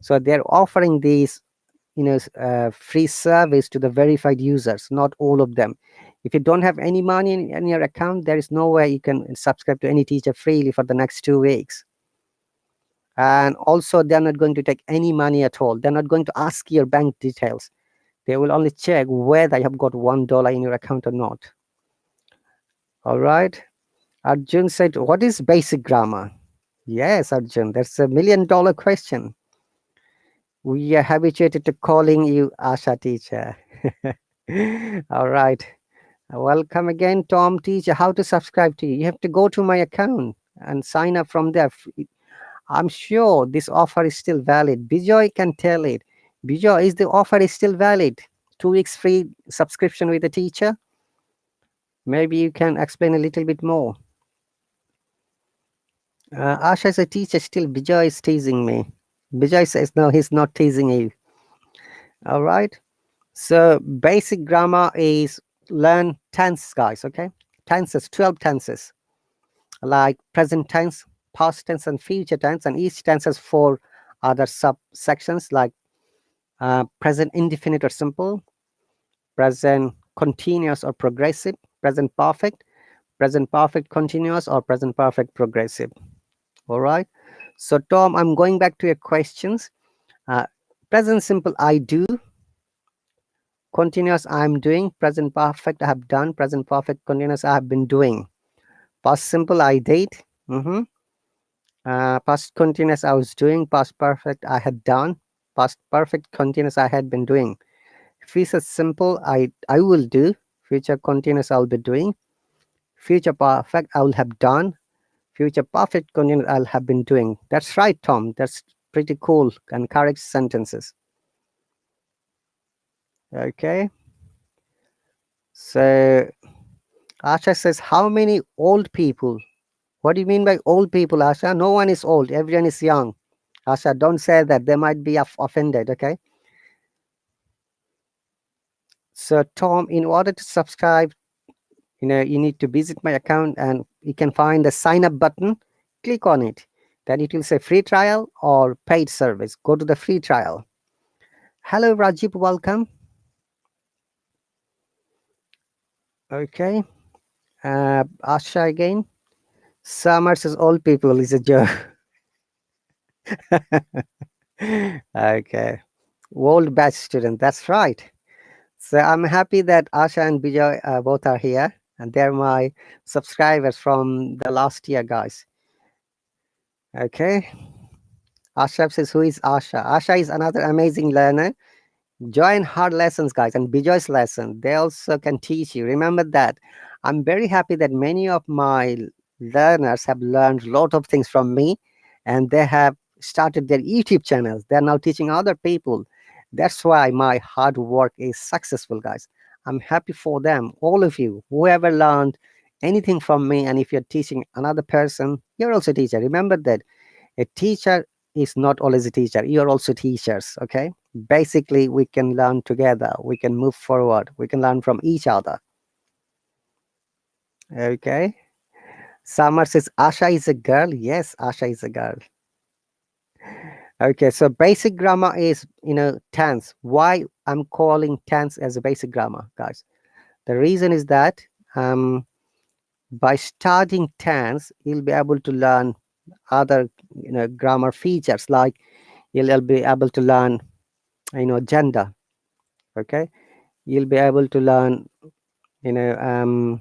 So they're offering these free service to the verified users, not all of them. If you don't have any money in your account, there is no way you can subscribe to any teacher freely for the next 2 weeks. And also they're not going to take any money at all. They're not going to ask your bank details. They will only check whether you have got $1 in your account or not. All right. Arjun said, what is basic grammar? Yes, Arjun, that's $1 million question. We are habituated to calling you Asha teacher. All right. Welcome again, Tom teacher. How to subscribe to you? You have to go to my account and sign up from there. I'm sure this offer is still valid. Bijoy can tell it. Bijoy, is the offer is still valid? 2 weeks free subscription with a teacher? Maybe you can explain a little bit more. Asha is a teacher still. Bijoy is teasing me. Bijoy says, no, he's not teasing you. All right. So basic grammar is learn tense, guys. Okay. Tenses, 12 tenses, like present tense, past tense, and future tense. And each tense has 4 other subsections like present indefinite or simple, present continuous or progressive, present perfect continuous, or present perfect progressive. All right. So Tom, I'm going back to your questions. Present simple, I do. Continuous, I'm doing. Present perfect, I have done. Present perfect continuous, I have been doing. Past simple, I did. Past continuous, I was doing. Past perfect, I had done. Past perfect continuous, I had been doing. Future simple, I will do. Future continuous, I'll be doing. Future perfect, I will have done. Future perfect continuous, I'll have been doing. That's right, Tom. That's pretty cool and correct sentences. Okay. So Asha says, how many old people? What do you mean by old people, Asha? No one is old. Everyone is young. Asha, don't say that. They might be offended, okay? So, Tom, in order to subscribe, you need to visit my account and you can find the sign up button. Click on it. Then it will say free trial or paid service. Go to the free trial. Hello, Rajib. Welcome. Okay. Asha again. Summer says old people is a joke. Okay. Old batch student. That's right. So I'm happy that Asha and Bijoy both are here, and they're my subscribers from the last year, guys. Okay. Asha says, "Who is Asha?" Asha is another amazing learner. Join hard lessons, guys, and Bijoy's lesson. They also can teach you. Remember that. I'm very happy that many of my learners have learned a lot of things from me, and they have started their YouTube channels. They're now teaching other people. That's why my hard work is successful, guys. I'm happy for them, all of you, whoever learned anything from me. And if you're teaching another person, you're also a teacher. Remember that a teacher is not always a teacher. You're also teachers. Okay. Basically, we can learn together. We can move forward. We can learn from each other. Okay. Summer says Asha is a girl. Yes, Asha is a girl. Okay. So basic grammar is, tense. Why I'm calling tense as a basic grammar, guys? The reason is that um, by studying tense, you'll be able to learn other, grammar features, like you'll be able to learn, gender. Okay. You'll be able to learn, you know um,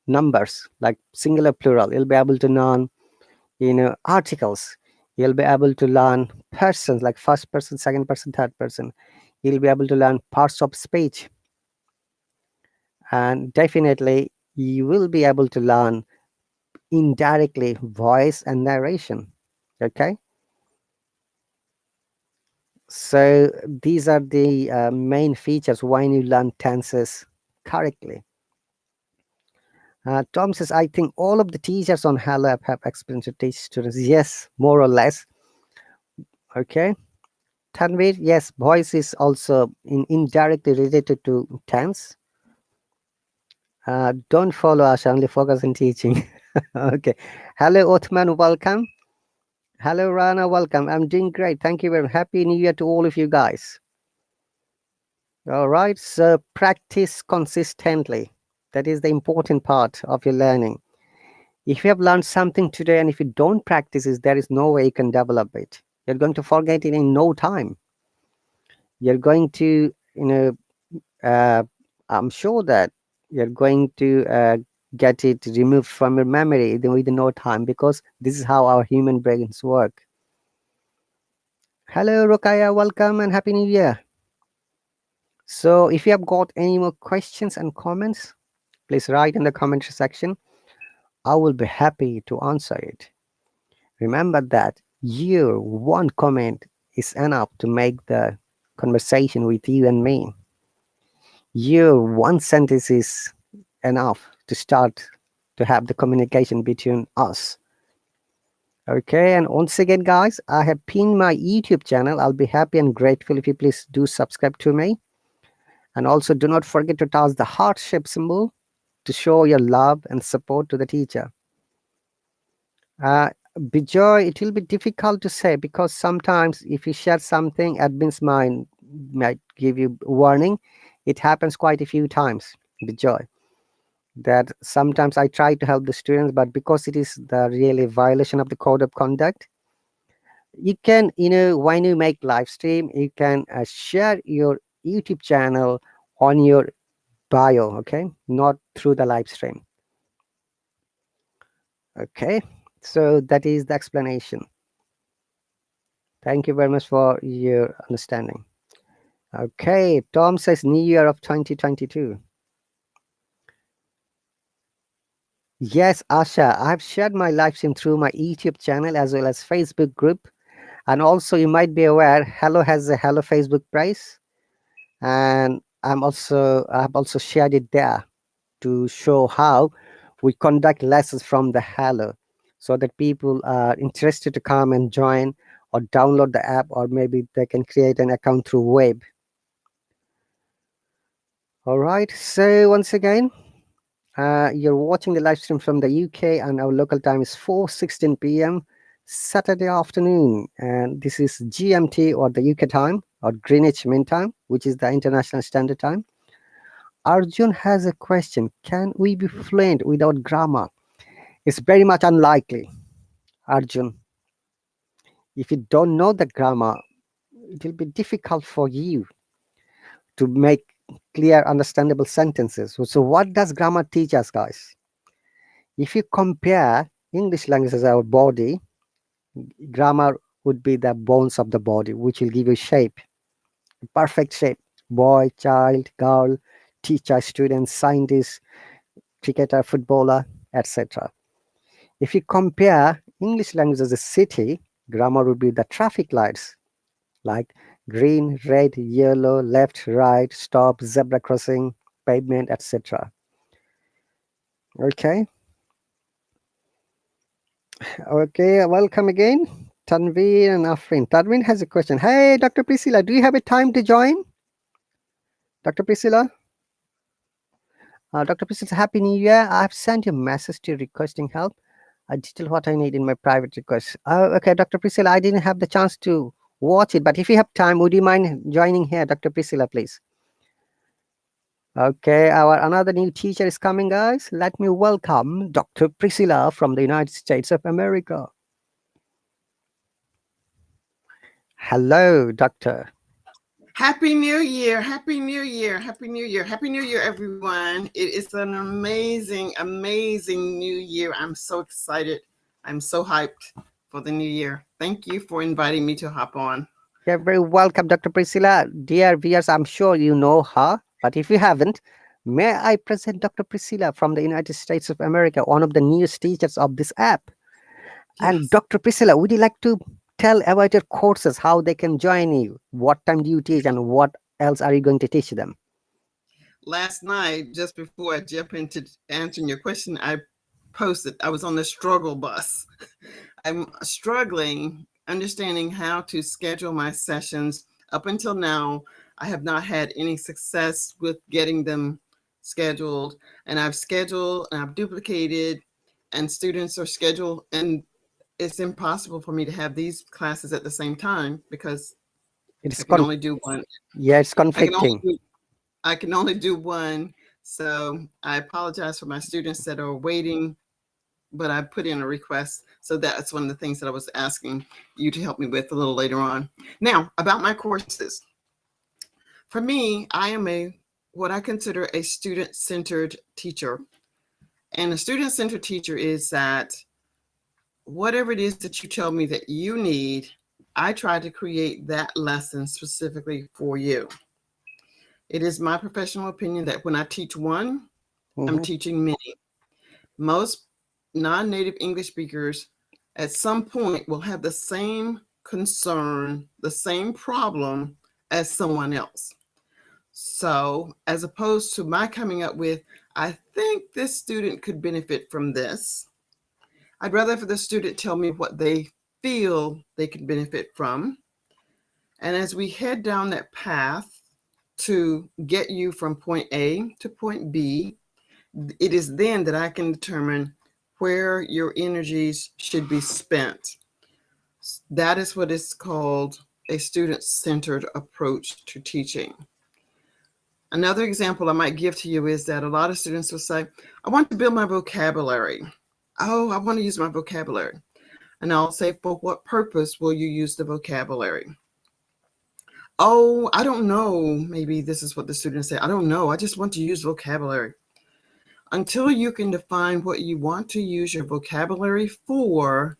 numbers like singular, plural. You'll be able to learn, articles. You'll be able to learn persons like first person, second person, third person. You'll be able to learn parts of speech, and definitely you will be able to learn indirectly voice and narration. Okay. So these are the main features when you learn tenses correctly. Tom says, I think all of the teachers on Hello App have experience to teach students. Yes, more or less. Okay. Tanvir, yes, voice is also indirectly related to tense. Don't follow us, only focus on teaching. Okay. Hello, Othman, welcome. Hello, Rana, welcome. I'm doing great. Thank you very much. Happy New Year to all of you guys. All right. So practice consistently. That is the important part of your learning. If you have learned something today and if you don't practice it, there is no way you can develop it. You're going to forget it in no time. You're going to, uh, I'm sure that you're going to get it removed from your memory within no time, because this is how our human brains work. Hello, Rokaya, welcome and Happy New Year. So if you have got any more questions and comments, please write in the comment section. I will be happy to answer it. Remember that your one comment is enough to make the conversation with you and me. Your one sentence is enough to start to have the communication between us. Okay, and once again, guys, I have pinned my YouTube channel. I'll be happy and grateful if you please do subscribe to me. And also do not forget to touch the heart shape symbol to show your love and support to the teacher. Bijoy, it will be difficult to say, because sometimes if you share something, admin's mind might give you warning. It happens quite a few times, Bijoy, that sometimes I try to help the students, but because it is the really violation of the code of conduct, you can, when you make live stream, you can share your YouTube channel on your bio, okay, not through the live stream. Okay, so that is the explanation. Thank you very much for your understanding. Okay, Tom says New Year of 2022. Yes, Asha, I've shared my live stream through my YouTube channel as well as Facebook group. And also, you might be aware, Hello has a Hello Facebook prize. And I've also shared it there to show how we conduct lessons from the Hello, so that people are interested to come and join or download the app, or maybe they can create an account through web. All right, so once again, you're watching the live stream from the UK, and our local time is 4:16 p.m. Saturday afternoon, and this is GMT, or the UK time, or Greenwich Mean Time, which is the International Standard Time. Arjun has a question: can we be fluent without grammar? It's very much unlikely, Arjun. If you don't know the grammar, it will be difficult for you to make clear, understandable sentences. So, what does grammar teach us, guys? If you compare English language as our body, grammar would be the bones of the body, which will give you shape, perfect shape. Boy, child, girl, teacher, student, scientist, cricketer, footballer, etc. If you compare English language as a city, grammar would be the traffic lights like green, red, yellow, left, right, stop, zebra crossing, pavement, etc. Okay, okay, welcome again. Tanveen and Afrin. Tanveen has a question. Hey, Dr. Priscilla, do you have a time to join? Dr. Priscilla? Dr. Priscilla, Happy New Year. I've sent you a message to requesting help. I detail what I need in my private request. Okay, Dr. Priscilla, I didn't have the chance to watch it, but if you have time, would you mind joining here, Dr. Priscilla, please? Okay, our another new teacher is coming, guys. Let me welcome Dr. Priscilla from the United States of America. Hello, Doctor. Happy New Year. Happy New Year. Happy New Year. Happy New Year, everyone. It is an amazing, amazing new year. I'm so excited. I'm so hyped for the new year. Thank you for inviting me to hop on. You're very welcome, Dr. Priscilla. Dear viewers, I'm sure you know her, but if you haven't, may I present Dr. Priscilla from the United States of America, one of the newest teachers of this app. And Yes. Dr. Priscilla, would you like to tell about your courses, how they can join you? What time do you teach and what else are you going to teach them? Last night, just before I jump into answering your question, I posted, I was on the struggle bus. I'm struggling understanding how to schedule my sessions. Up until now, I have not had any success with getting them scheduled. And I've scheduled and I've duplicated, and students are scheduled. And it's impossible for me to have these classes at the same time because It's I can only do one. yeah, it's I can only conflicting. do I can only do one. So I apologize for my students that are waiting, but I put in a request. So that's one of the things that I was asking you to help me with a little later on. Now, about my courses. For me, I am what I consider a student-centered teacher. And a student-centered teacher is that whatever it is that you tell me that you need, I try to create that lesson specifically for you. It is my professional opinion that when I teach one, I'm Mhm. teaching many. Most non-native English speakers at some point will have the same concern, the same problem as someone else. So, as opposed to my coming up with, I think this student could benefit from this, I'd rather for the student tell me what they feel they could benefit from. And as we head down that path to get you from point A to point B, it is then that I can determine where your energies should be spent. That is what is called a student-centered approach to teaching. Another example I might give to you is that a lot of students will say, I want to build my vocabulary. Oh, I want to use my vocabulary. And I'll say, for what purpose will you use the vocabulary? Oh, I don't know. Maybe this is what the students say. I don't know. I just want to use vocabulary. Until you can define what you want to use your vocabulary for,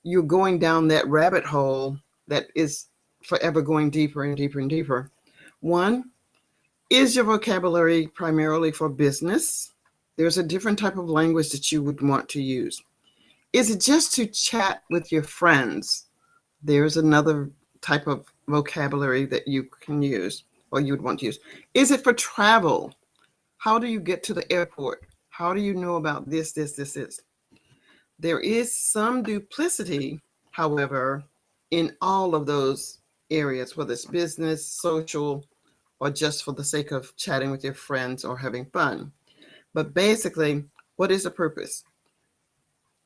you're going down that rabbit hole that is forever going deeper and deeper and deeper. One, is your vocabulary primarily for business? There's a different type of language that you would want to use. Is it just to chat with your friends? There's another type of vocabulary that you can use or you would want to use. Is it for travel? How do you get to the airport? How do you know about this? There is some duplicity, however, in all of those areas, whether it's business, social, or just for the sake of chatting with your friends or having fun. But basically, what is the purpose?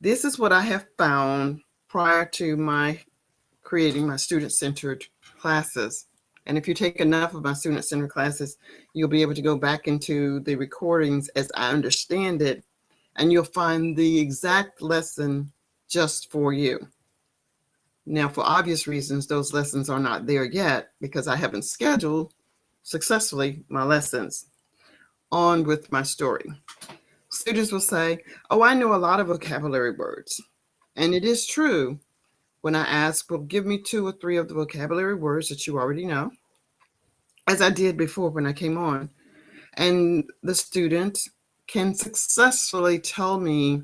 This is what I have found prior to my creating my student-centered classes. And if you take enough of my student-centered classes, you'll be able to go back into the recordings as I understand it, and you'll find the exact lesson just for you. Now, for obvious reasons, those lessons are not there yet because I haven't scheduled successfully my lessons. On with my story. Students will say, "Oh, I know a lot of vocabulary words." And it is true when I ask, "Well, give me 2 or 3 of the vocabulary words that you already know," as I did before when I came on. And the student can successfully tell me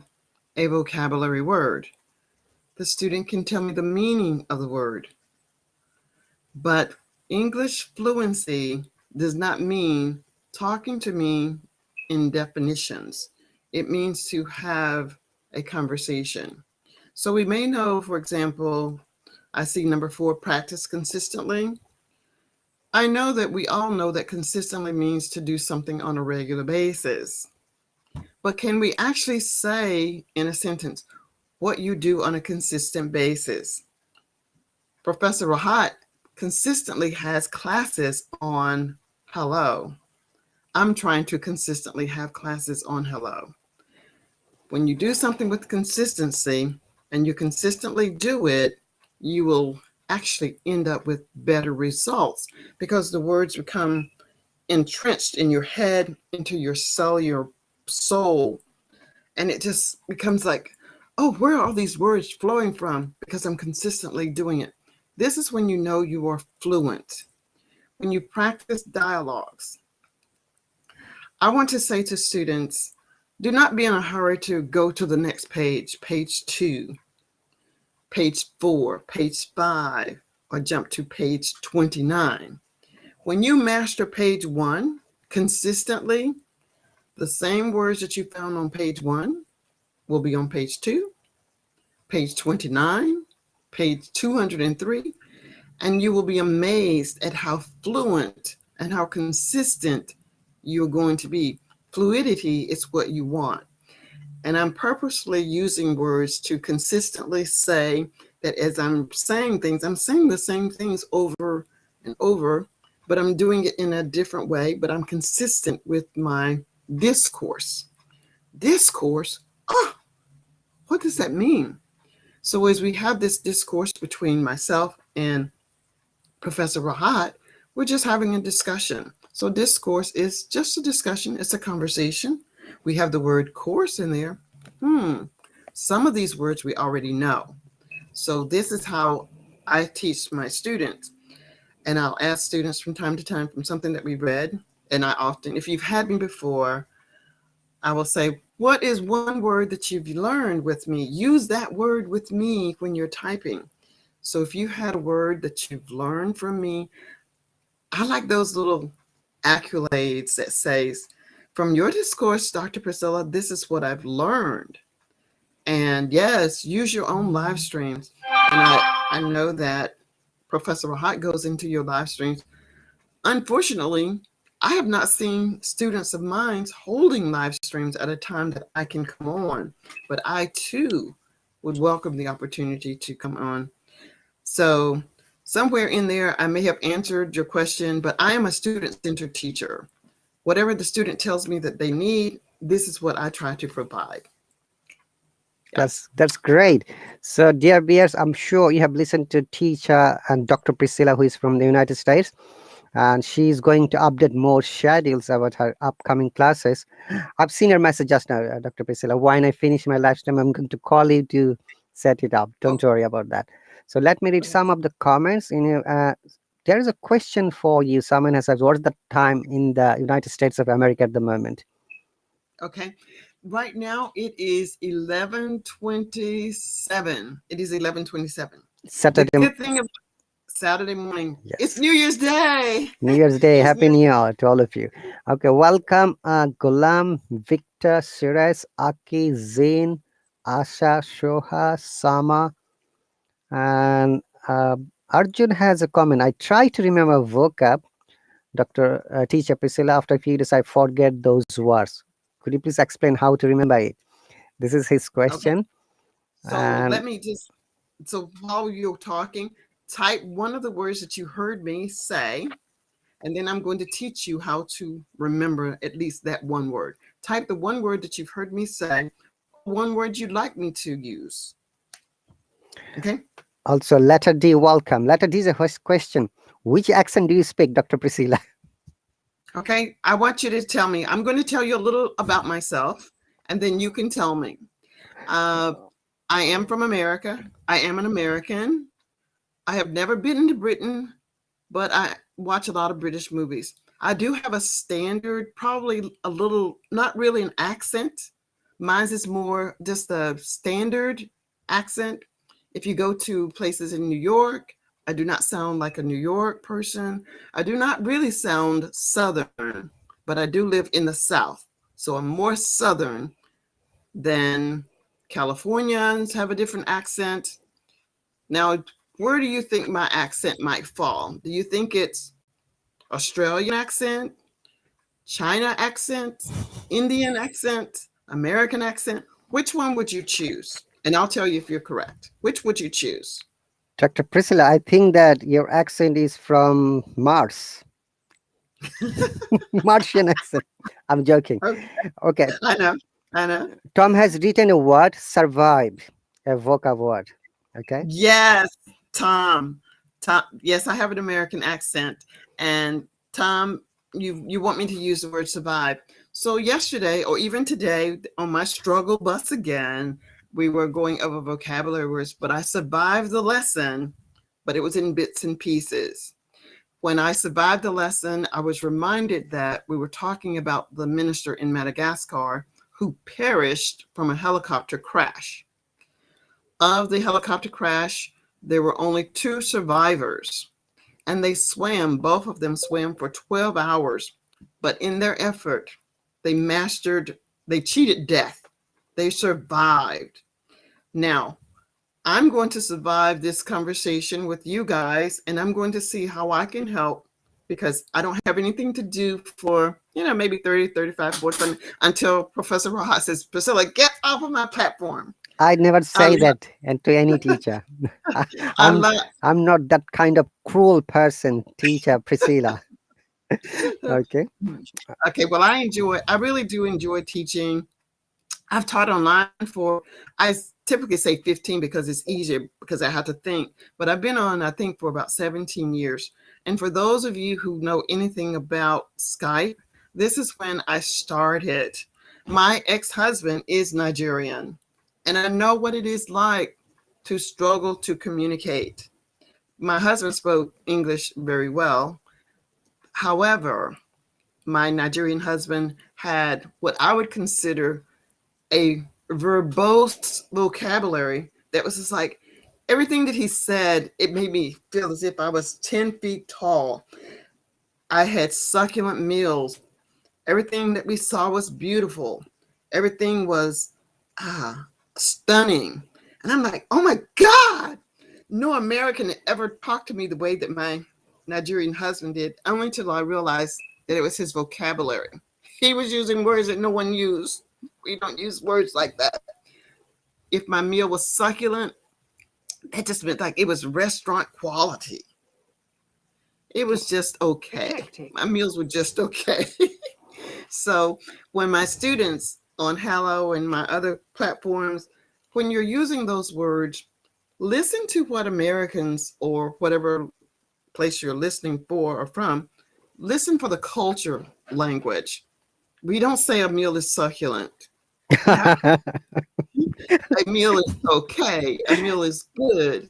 a vocabulary word. The student can tell me the meaning of the word. But English fluency does not mean talking to me in definitions. It means to have a conversation. So we may know, for example, I see number 4, practice consistently. I know that we all know that consistently means to do something on a regular basis. But can we actually say in a sentence what you do on a consistent basis? Professor Rahat consistently has classes on hello. I'm trying to consistently have classes on hello. When you do something with consistency and you consistently do it, you will actually end up with better results because the words become entrenched in your head, into your cell, your soul, and it just becomes like, oh, where are all these words flowing from? Because I'm consistently doing it. This is when you know you are fluent. When you practice dialogues, I want to say to students, do not be in a hurry to go to the next page, page 2, page 4, page 5, or jump to page 29. When you master page 1 consistently, the same words that you found on page 1 will be on page 2, page 29, page 203, and you will be amazed at how fluent and how consistent you're going to be. Fluidity is what you want. And I'm purposely using words to consistently say that as I'm saying things, I'm saying the same things over and over, but I'm doing it in a different way, but I'm consistent with my discourse. Discourse? Oh, what does that mean? So as we have this discourse between myself and Professor Rahat, we're just having a discussion. So discourse is just a discussion. It's a conversation. We have the word course in there. Some of these words we already know. So this is how I teach my students. And I'll ask students from time to time from something that we read. And I often, if you've had me before, I will say, what is one word that you've learned with me? Use that word with me when you're typing. So if you had a word that you've learned from me, I like those little accolades that says, from your discourse, Dr. Priscilla, this is what I've learned. And yes, use your own live streams. And I know that Professor Rahat goes into your live streams. Unfortunately, I have not seen students of mine holding live streams at a time that I can come on, but I too would welcome the opportunity to come on. So somewhere in there, I may have answered your question, but I am a student-centered teacher. Whatever the student tells me that they need, this is what I try to provide. Yes. That's great. So, dear viewers, I'm sure you have listened to teacher and Dr. Priscilla, who is from the United States, and she's going to update more schedules about her upcoming classes. I've seen her message just now, Dr. Priscilla. When I finish my live stream, I'm going to call you to set it up. Don't worry about that. So let me read some of the comments. There is a question for you. Someone has asked, "What's the time in the United States of America at the moment?" Okay. Right now it is 11:27. It is 11:27. Saturday. The good thing about Saturday morning, Yes. it's New Year's Day. New Year's Day. It's Happy New Year to all of you. Okay, welcome Gulam, Victor, Shiraz, Aki, Zain, Asha, Shoha, Sama, and Arjun has a comment. I try to remember vocab, Dr. Teacher Priscilla. After a few days, I forget those words. Could you please explain how to remember it? This is his Okay. question. So let me just, so while you're talking, type one of the words that you heard me say, and then I'm going to teach you how to remember at least that one word. Type the one word that you've heard me say, one word you'd like me to use. Okay? Also, letter D, welcome. Letter D is a first question. Which accent do you speak, Dr. Priscilla? Okay, I want you to tell me. I'm going to tell you a little about myself, and then you can tell me. Uh, I am from America. I am an American. I have never been to Britain, but I watch a lot of British movies. I do have a standard, probably a little, not really an accent. Mine's is more just a standard accent. If you go to places in New York, I do not sound like a New York person. I do not really sound Southern, but I do live in the South. So I'm more Southern than Californians have a different accent. Now, where do you think my accent might fall? Do you think it's Australian accent, China accent, Indian accent, American accent? Which one would you choose? And I'll tell you if you're correct. Which would you choose? Dr. Priscilla, I think that your accent is from Mars. Martian accent. I'm joking. Okay, Okay. I know, I know. Tom has written a word, survive, a vocab word. Okay. Yes, Tom. Tom. Yes, I have an American accent, and Tom, you want me to use the word survive. So yesterday, or even today, on my struggle bus again, we were going over vocabulary words, but I survived the lesson, but it was in bits and pieces. When I survived the lesson, I was reminded that we were talking about the minister in Madagascar who perished from a helicopter crash. Of the helicopter crash, there were only two survivors, and they swam, both of them swam for 12 hours. But in their effort, they mastered, they cheated death. They survived. Now, I'm going to survive this conversation with you guys, and I'm going to see how I can help because I don't have anything to do for, maybe 30, 35, 40 minutes until Professor Rahat says, Priscilla, get off of my platform. I never I say that and to any teacher. I, I I'm love I'm not that kind of cruel person, teacher Priscilla. Okay. Okay, well, I really do enjoy teaching. I've taught online for, I typically say 15 because it's easier because I have to think, but I've been on, I think, for about 17 years. And for those of you who know anything about Skype, this is when I started. My ex-husband is Nigerian, and I know what it is like to struggle to communicate. My husband spoke English very well. However, my Nigerian husband had what I would consider a verbose vocabulary that was just like everything that he said, it made me feel as if I was 10 feet tall. I had succulent meals. Everything that we saw was beautiful. Everything was stunning. And I'm like, oh my God, no American had ever talked to me the way that my Nigerian husband did, only until I realized that it was his vocabulary. He was using words that no one used. We don't use words like that. If my meal was succulent, that just meant like it was restaurant quality. It was just okay. My meals were just okay. So when my students on Hallo and my other platforms, when you're using those words, listen to what Americans or whatever place you're listening for or from, listen for the culture language. We don't say a meal is succulent. We have a meal is okay. A meal is good.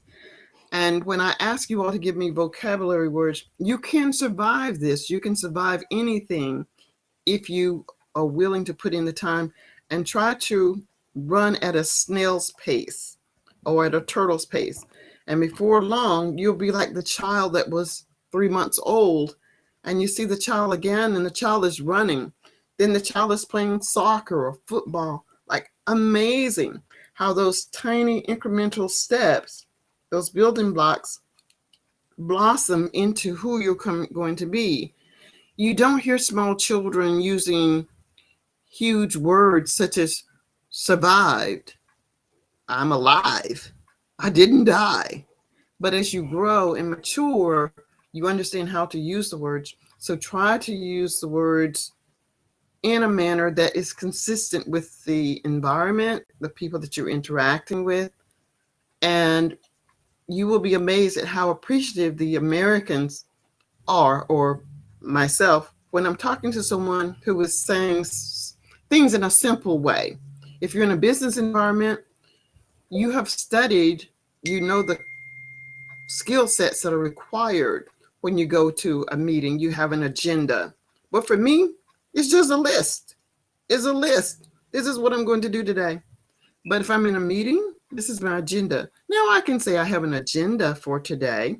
And when I ask you all to give me vocabulary words, you can survive this. You can survive anything if you are willing to put in the time and try to run at a snail's pace or at a turtle's pace. And before long, you'll be like the child that was 3 months old, and you see the child again, and the child is running. Then the child is playing soccer or football. Like amazing how those tiny incremental steps, those building blocks, blossom into who you're going to be. You don't hear small children using huge words such as survived, I'm alive, I didn't die. But as you grow and mature, you understand how to use the words. So try to use the words in a manner that is consistent with the environment, the people that you're interacting with, and you will be amazed at how appreciative the Americans are, or myself, when I'm talking to someone who is saying things in a simple way. If you're in a business environment, you have studied, you know the skill sets that are required when you go to a meeting, you have an agenda. But for me, it's just a list. It's a list. This is what I'm going to do today. But if I'm in a meeting, this is my agenda. Now I can say I have an agenda for today,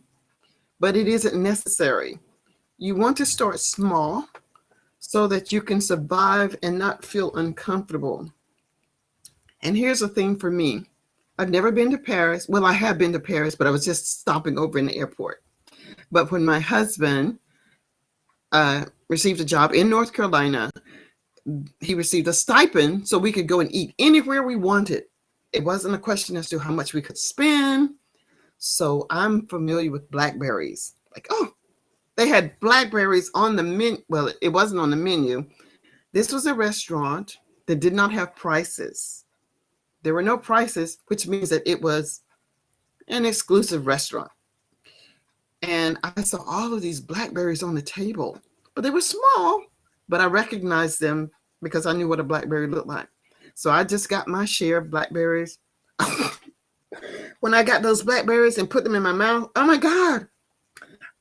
but it isn't necessary. You want to start small so that you can survive and not feel uncomfortable. And here's the thing for me. I've never been to Paris. Well, I have been to Paris, but I was just stopping over in the airport. But when my husband received a job in North Carolina, he received a stipend so we could go and eat anywhere we wanted. It wasn't a question as to how much we could spend. So I'm familiar with blackberries. Like, oh, they had blackberries on the menu. Well, it wasn't on the menu. This was a restaurant that did not have prices. There were no prices, which means that it was an exclusive restaurant. And I saw all of these blackberries on the table, but they were small, but I recognized them because I knew what a blackberry looked like. So I just got my share of blackberries. When I got those blackberries and put them in my mouth, oh my God,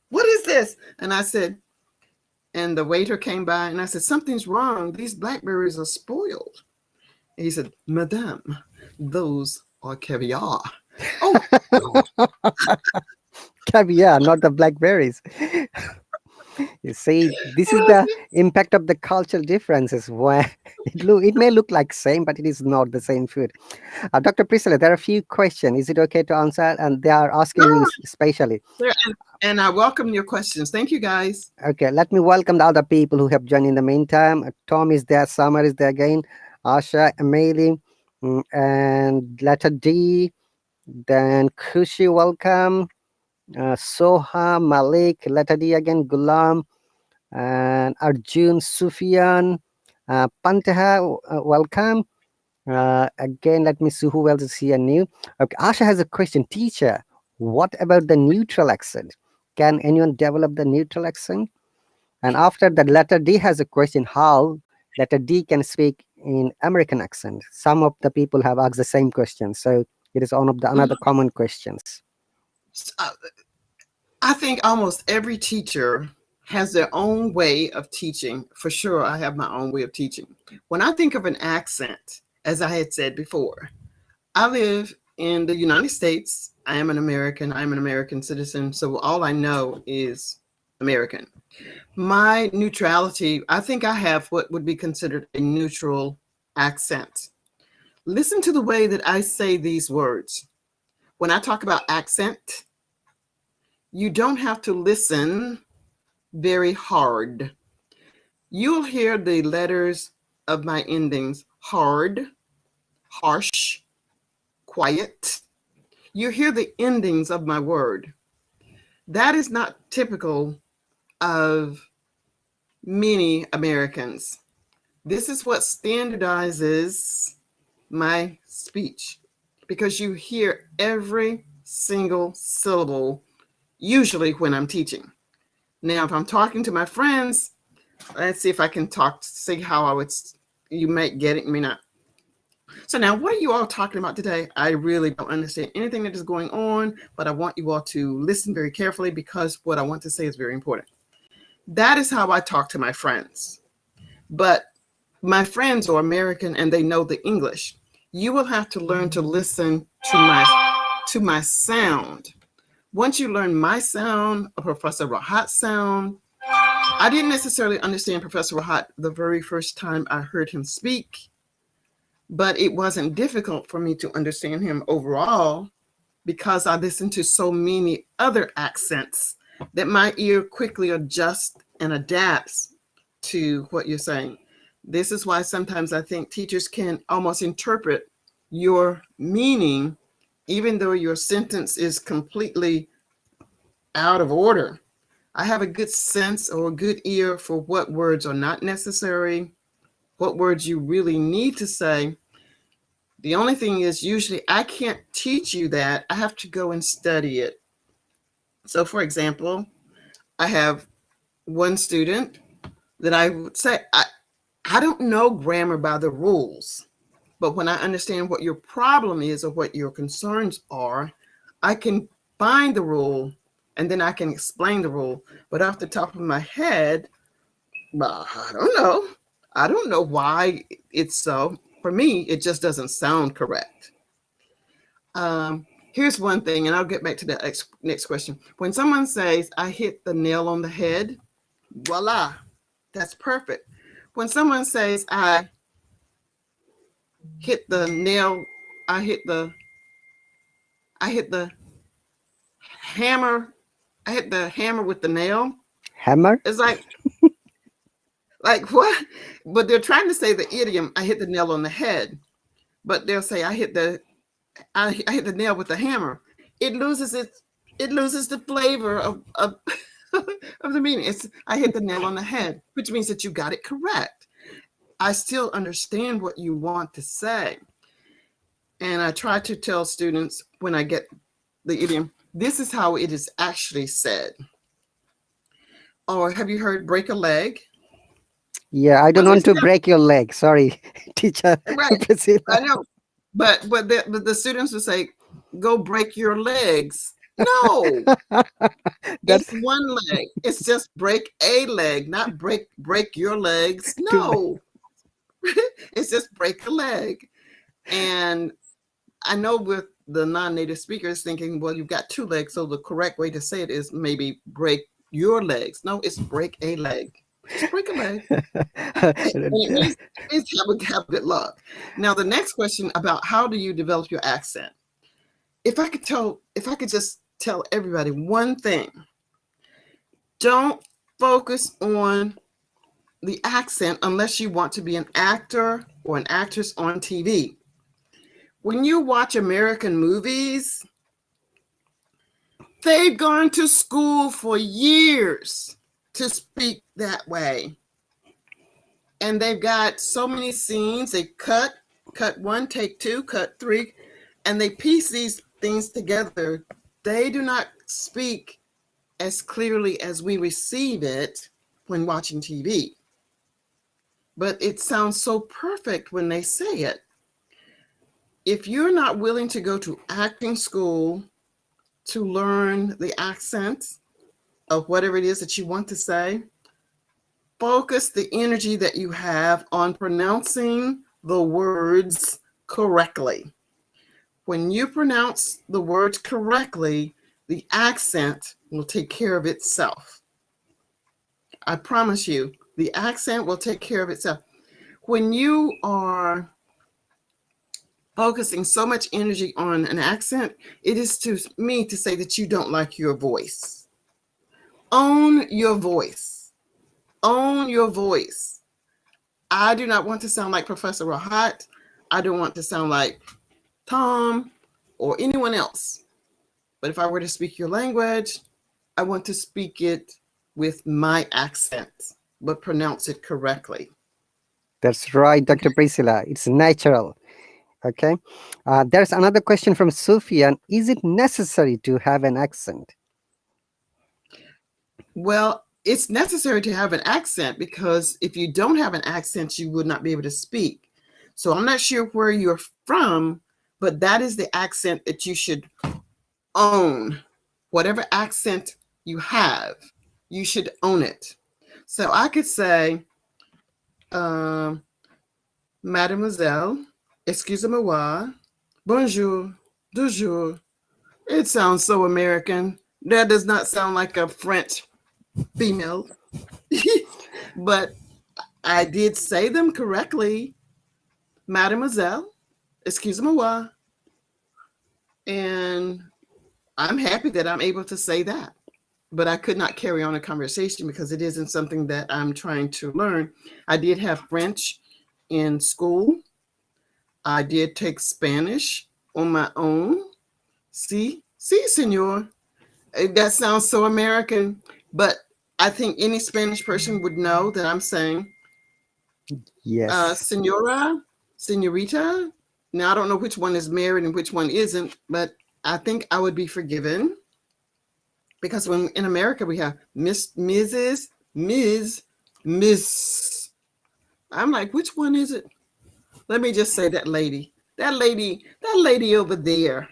what is this? And I said, and the waiter came by and I said, something's wrong. These blackberries are spoiled. And he said, Madame, those are caviar. Oh, Caviar, not the blackberries. You see, this is the impact of the cultural differences. Where it may look like same, but it is not the same food. Dr. Priscilla, there are a few questions. Is it okay to answer? And they are asking you especially. and I welcome your questions. Thank you, guys. Okay, let me welcome the other people who have joined in the meantime. Tom is there, Summer is there again, Asha, Emily, and letter D. Then Kushi, welcome. Soha, Malik, letter D again, Gulam, and Arjun, Sufyan, Pantaha, welcome. Again, let me see who else is here new. Okay, Asha has a question. Teacher, what about the neutral accent? Can anyone develop the neutral accent? And after that, letter D has a question. How letter D can speak in American accent? Some of the people have asked the same question. So it is one of the another common questions. I think almost every teacher has their own way of teaching. For sure, I have my own way of teaching. When I think of an accent, as I had said before, I live in the United States. I am an American. I'm an American citizen. So all I know is American. My neutrality, I think I have what would be considered a neutral accent. Listen to the way that I say these words. When I talk about accent, you don't have to listen very hard. You'll hear the letters of my endings hard, harsh, quiet. You hear the endings of my word. That is not typical of many Americans. This is what standardizes my speech because you hear every single syllable, usually when I'm teaching. Now, if I'm talking to my friends, let's see if I can see how I would, you might get it, may not. So now, what are you all talking about today? I really don't understand anything that is going on, but I want you all to listen very carefully because what I want to say is very important. That is how I talk to my friends. But my friends are American and they know the English. You will have to learn to listen to my sound. Once you learn my sound, a Professor Rahat's sound, I didn't necessarily understand Professor Rahat the very first time I heard him speak, but it wasn't difficult for me to understand him overall because I listened to so many other accents that my ear quickly adjusts and adapts to what you're saying. This is why sometimes I think teachers can almost interpret your meaning, even though your sentence is completely out of order. I have a good sense or a good ear for what words are not necessary, what words you really need to say. The only thing is, usually I can't teach you that. I have to go and study it. So, for example, I have one student that I would say, I don't know grammar by the rules, but when I understand what your problem is or what your concerns are, I can find the rule and then I can explain the rule. But off the top of my head, well, I don't know. I don't know why it's so. For me, it just doesn't sound correct. Here's one thing, and I'll get back to the next question. When someone says, I hit the nail on the head, voila, that's perfect. When someone says, hit the nail, I hit the, I hit the hammer, I hit the hammer with the nail, Hammer? it's like what? But they're trying to say the idiom, I hit the nail on the head, but they'll say, I hit the nail with the hammer. It loses the flavor of of the meaning. It's I hit the nail on the head, which means that you got it correct. I still understand what you want to say. And I try to tell students when I get the idiom, this is how it is actually said. Or have you heard break a leg? Yeah, I don't Well, want there's to break your leg. Sorry, teacher right. Priscilla. I know. But the students would say, go break your legs. No, That's it's one leg. It's just break a leg, not break your legs. too bad. No, it's just break a leg. And I know with the non-native speakers thinking, well, you've got two legs, so the correct way to say it is maybe break your legs. No, it's break a leg. Just break a leg. And it means have good luck. Now, the next question about how do you develop your accent? If I could just tell everybody one thing, don't focus on the accent unless you want to be an actor or an actress on TV. When you watch American movies, they've gone to school for years to speak that way. And they've got so many scenes, they cut one, take two, cut three, and they piece these things together. They do not speak as clearly as we receive it when watching TV. But it sounds so perfect when they say it. If you're not willing to go to acting school to learn the accents of whatever it is that you want to say, focus the energy that you have on pronouncing the words correctly. When you pronounce the words correctly, the accent will take care of itself. I promise you, the accent will take care of itself. When you are focusing so much energy on an accent, it is to me to say that you don't like your voice. Own your voice. Own your voice. I do not want to sound like Professor Rahat. I don't want to sound like Tom or anyone else. But if I were to speak your language, I want to speak it with my accent, but pronounce it correctly. That's right, Dr. Priscilla. It's natural. Okay. There's another question from Sufyan. Is it necessary to have an accent? Well, it's necessary to have an accent because if you don't have an accent, you would not be able to speak. So I'm not sure where you're from, but that is the accent that you should own. Whatever accent you have, you should own it. So I could say, Mademoiselle, excusez-moi, bonjour, toujours. It sounds so American. That does not sound like a French female. But I did say them correctly. Mademoiselle, excusez-moi. And I'm happy that I'm able to say that. But I could not carry on a conversation because it isn't something that I'm trying to learn. I did have French in school. I did take Spanish on my own. See, senor. That sounds so American, but I think any Spanish person would know that I'm saying, Yes. senora, senorita. Now, I don't know which one is married and which one isn't, but I think I would be forgiven because when in America we have Miss, Mrs., Ms., Miss. I'm like, which one is it? Let me just say that lady. That lady over there.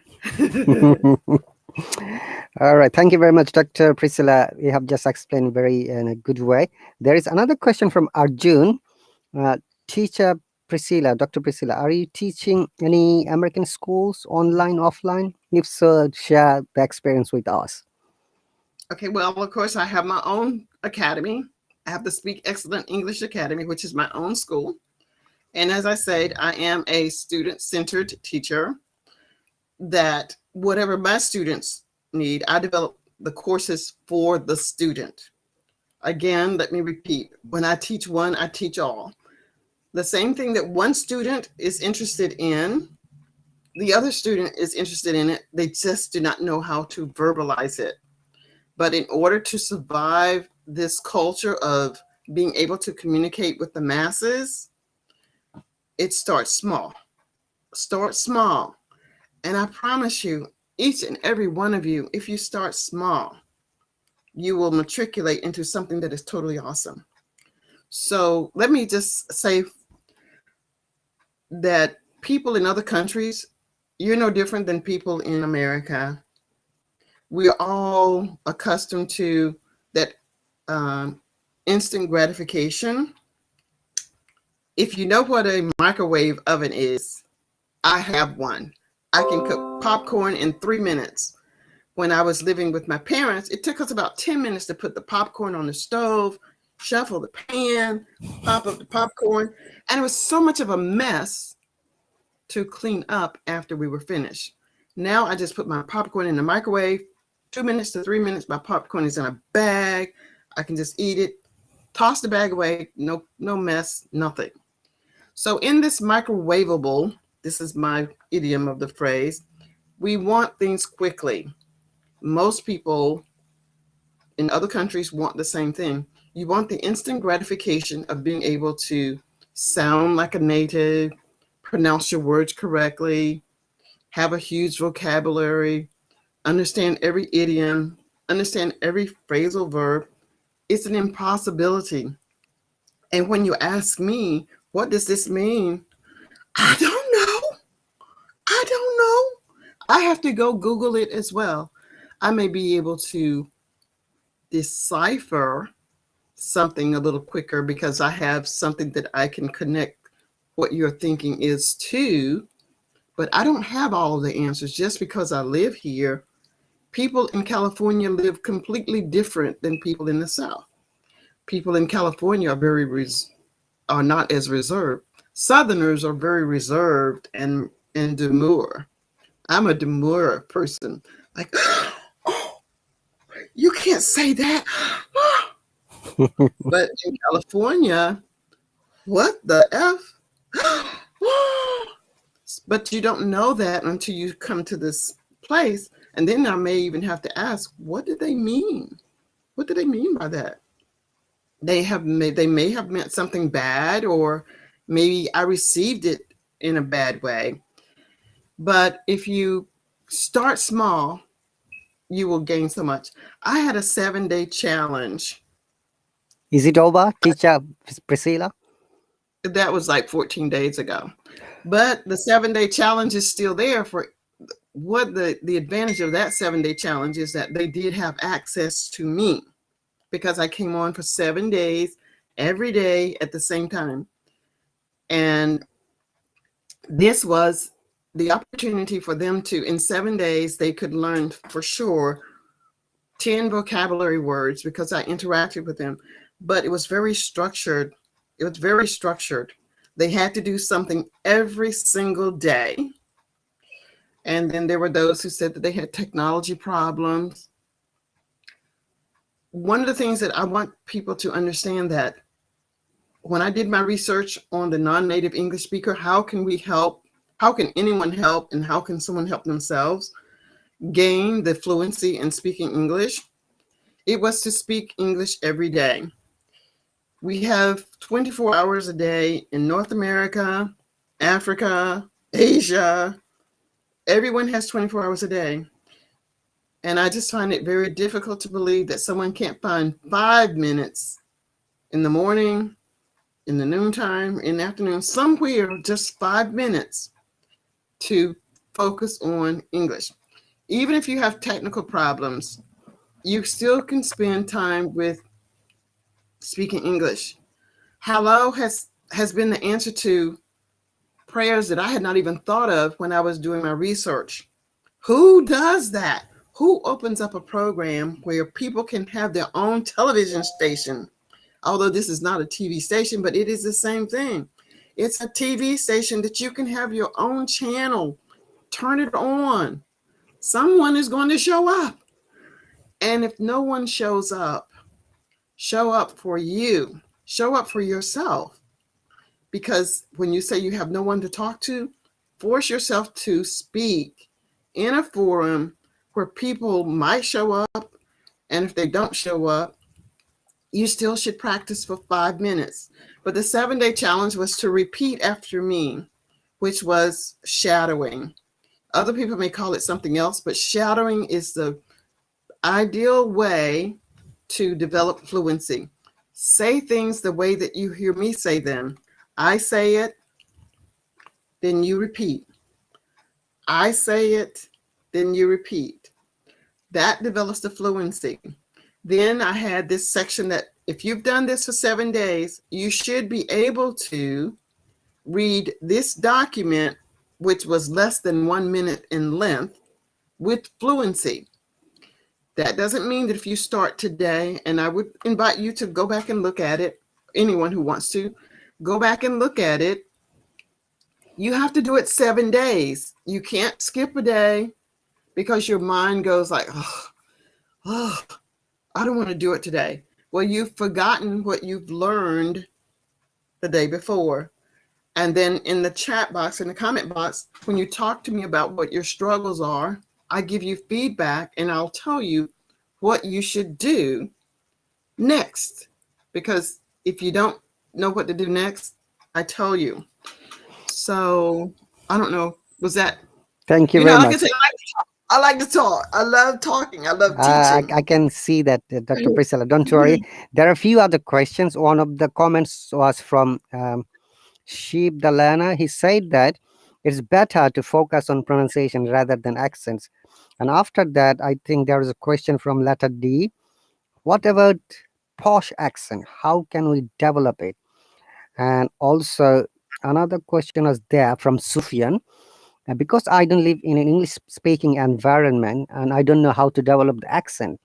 All right. Thank you very much, Dr. Priscilla. You have just explained very in a good way. There is another question from Arjun. Uh, Teacher Priscilla, Dr. Priscilla, are you teaching any American schools, online, offline? If so, share the experience with us. Okay, well, of course, I have my own academy. I have the Speak Excellent English Academy, which is my own school. And as I said, I am a student centered teacher that whatever my students need, I develop the courses for the student. Again, let me repeat, when I teach one, I teach all. The same thing that one student is interested in, the other student is interested in it. They just do not know how to verbalize it. But in order to survive this culture of being able to communicate with the masses, it starts small. Start small. And I promise you, each and every one of you, if you start small, you will matriculate into something that is totally awesome. So let me just say that people in other countries, you're no different than people in America. We're all accustomed to that instant gratification. If you know what a microwave oven is, I have one. I can cook popcorn in 3 minutes. When I was living with my parents, it took us about 10 minutes to put the popcorn on the stove, shuffle the pan, pop up the popcorn. And it was so much of a mess to clean up after we were finished. Now I just put my popcorn in the microwave. 2 minutes to 3 minutes, my popcorn is in a bag. I can just eat it, toss the bag away, no mess, nothing. So in this microwavable, this is my idiom of the phrase, we want things quickly. Most people in other countries want the same thing. You want the instant gratification of being able to sound like a native, pronounce your words correctly, have a huge vocabulary, understand every idiom, understand every phrasal verb. It's an impossibility. And when you ask me, what does this mean? I don't know. I don't know. I have to go Google it as well. I may be able to decipher something a little quicker because I have something that I can connect what you're thinking is to, but I don't have all of the answers just because I live here. People in California live completely different than people in the South. People in California are not as reserved. Southerners are very reserved and demure. I'm a demure person. Like, oh, you can't say that. But in California, what the F? But you don't know that until you come to this place. And then I may even have to ask, what did they mean? What do they mean by that? They may have meant something bad, or maybe I received it in a bad way. But if you start small, you will gain so much. I had a 7-day challenge. Is it over, Teacher Priscilla? That was like 14 days ago. But the 7-day challenge is still there. For what the advantage of that 7-day challenge is that they did have access to me because I came on for 7 days every day at the same time. And this was the opportunity for them to, in 7 days, they could learn for sure 10 vocabulary words because I interacted with them. But it was very structured. It was very structured. They had to do something every single day. And then there were those who said that they had technology problems. One of the things that I want people to understand that when I did my research on the non-native English speaker, how can we help? How can anyone help? And how can someone help themselves gain the fluency in speaking English? It was to speak English every day. We have 24 hours a day in North America, Africa, Asia. Everyone has 24 hours a day. And I just find it very difficult to believe that someone can't find 5 minutes in the morning, in the noontime, in the afternoon, somewhere, just 5 minutes to focus on English. Even if you have technical problems, you still can spend time with speaking English. Hello has been the answer to prayers that I had not even thought of when I was doing my research. Who does that? Who opens up a program where people can have their own television station? Although this is not a TV station, but it is the same thing. It's a TV station that you can have your own channel. Turn it on. Someone is going to show up. And if no one show up for you, show up for yourself. Because when you say you have no one to talk to, force yourself to speak in a forum where people might show up. And if they don't show up, you still should practice for 5 minutes. But the 7-day challenge was to repeat after me, which was shadowing. Other people may call it something else, but shadowing is the ideal way to develop fluency. Say things the way that you hear me say them. I say it, then you repeat. I say it, then you repeat. That develops the fluency. Then I had this section that if you've done this for 7 days, you should be able to read this document, which was less than 1 minute in length, with fluency. That doesn't mean that if you start today, and I would invite you to go back and look at it, anyone who wants to, go back and look at it. You have to do it 7 days. You can't skip a day because your mind goes like, oh, I don't want to do it today. Well, you've forgotten what you've learned the day before. And then in the chat box, in the comment box, when you talk to me about what your struggles are, I give you feedback and I'll tell you what you should do next. Because if you don't know what to do next, I tell you. So I don't know. Was that, Thank you very like I much. said, I like to talk. I love talking. I love teaching. I can see that, Dr. Priscilla. Don't worry. There are a few other questions. One of the comments was from Sheep Dalana. He said that it's better to focus on pronunciation rather than accents. And after that, I think there is a question from letter D. What about posh accent? How can we develop it? And also, another question was there from Sufyan. Because I don't live in an English speaking environment and I don't know how to develop the accent,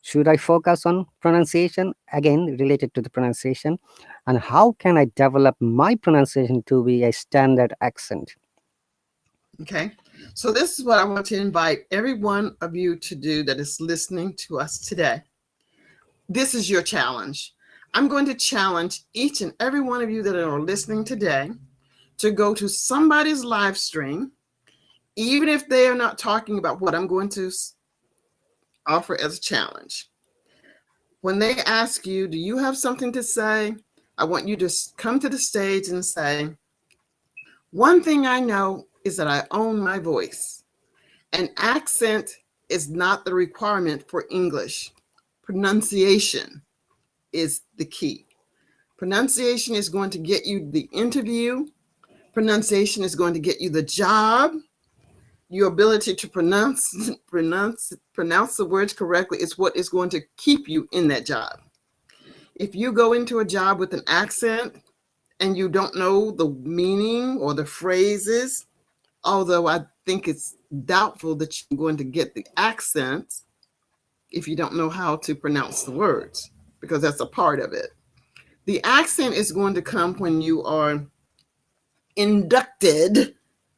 should I focus on pronunciation? Again, related to the pronunciation. And how can I develop my pronunciation to be a standard accent? Okay. So this is what I want to invite every one of you to do that is listening to us today. This is your challenge. I'm going to challenge each and every one of you that are listening today to go to somebody's live stream, even if they are not talking about what I'm going to offer as a challenge. When they ask you, do you have something to say? I want you to come to the stage and say, one thing I know is that I own my voice. An accent is not the requirement for English. Pronunciation is the key. Pronunciation is going to get you the interview. Pronunciation is going to get you the job. Your ability to pronounce the words correctly is what is going to keep you in that job. If you go into a job with an accent and you don't know the meaning or the phrases, although I think it's doubtful that you're going to get the accent if you don't know how to pronounce the words, because that's a part of it. The accent is going to come when you are inducted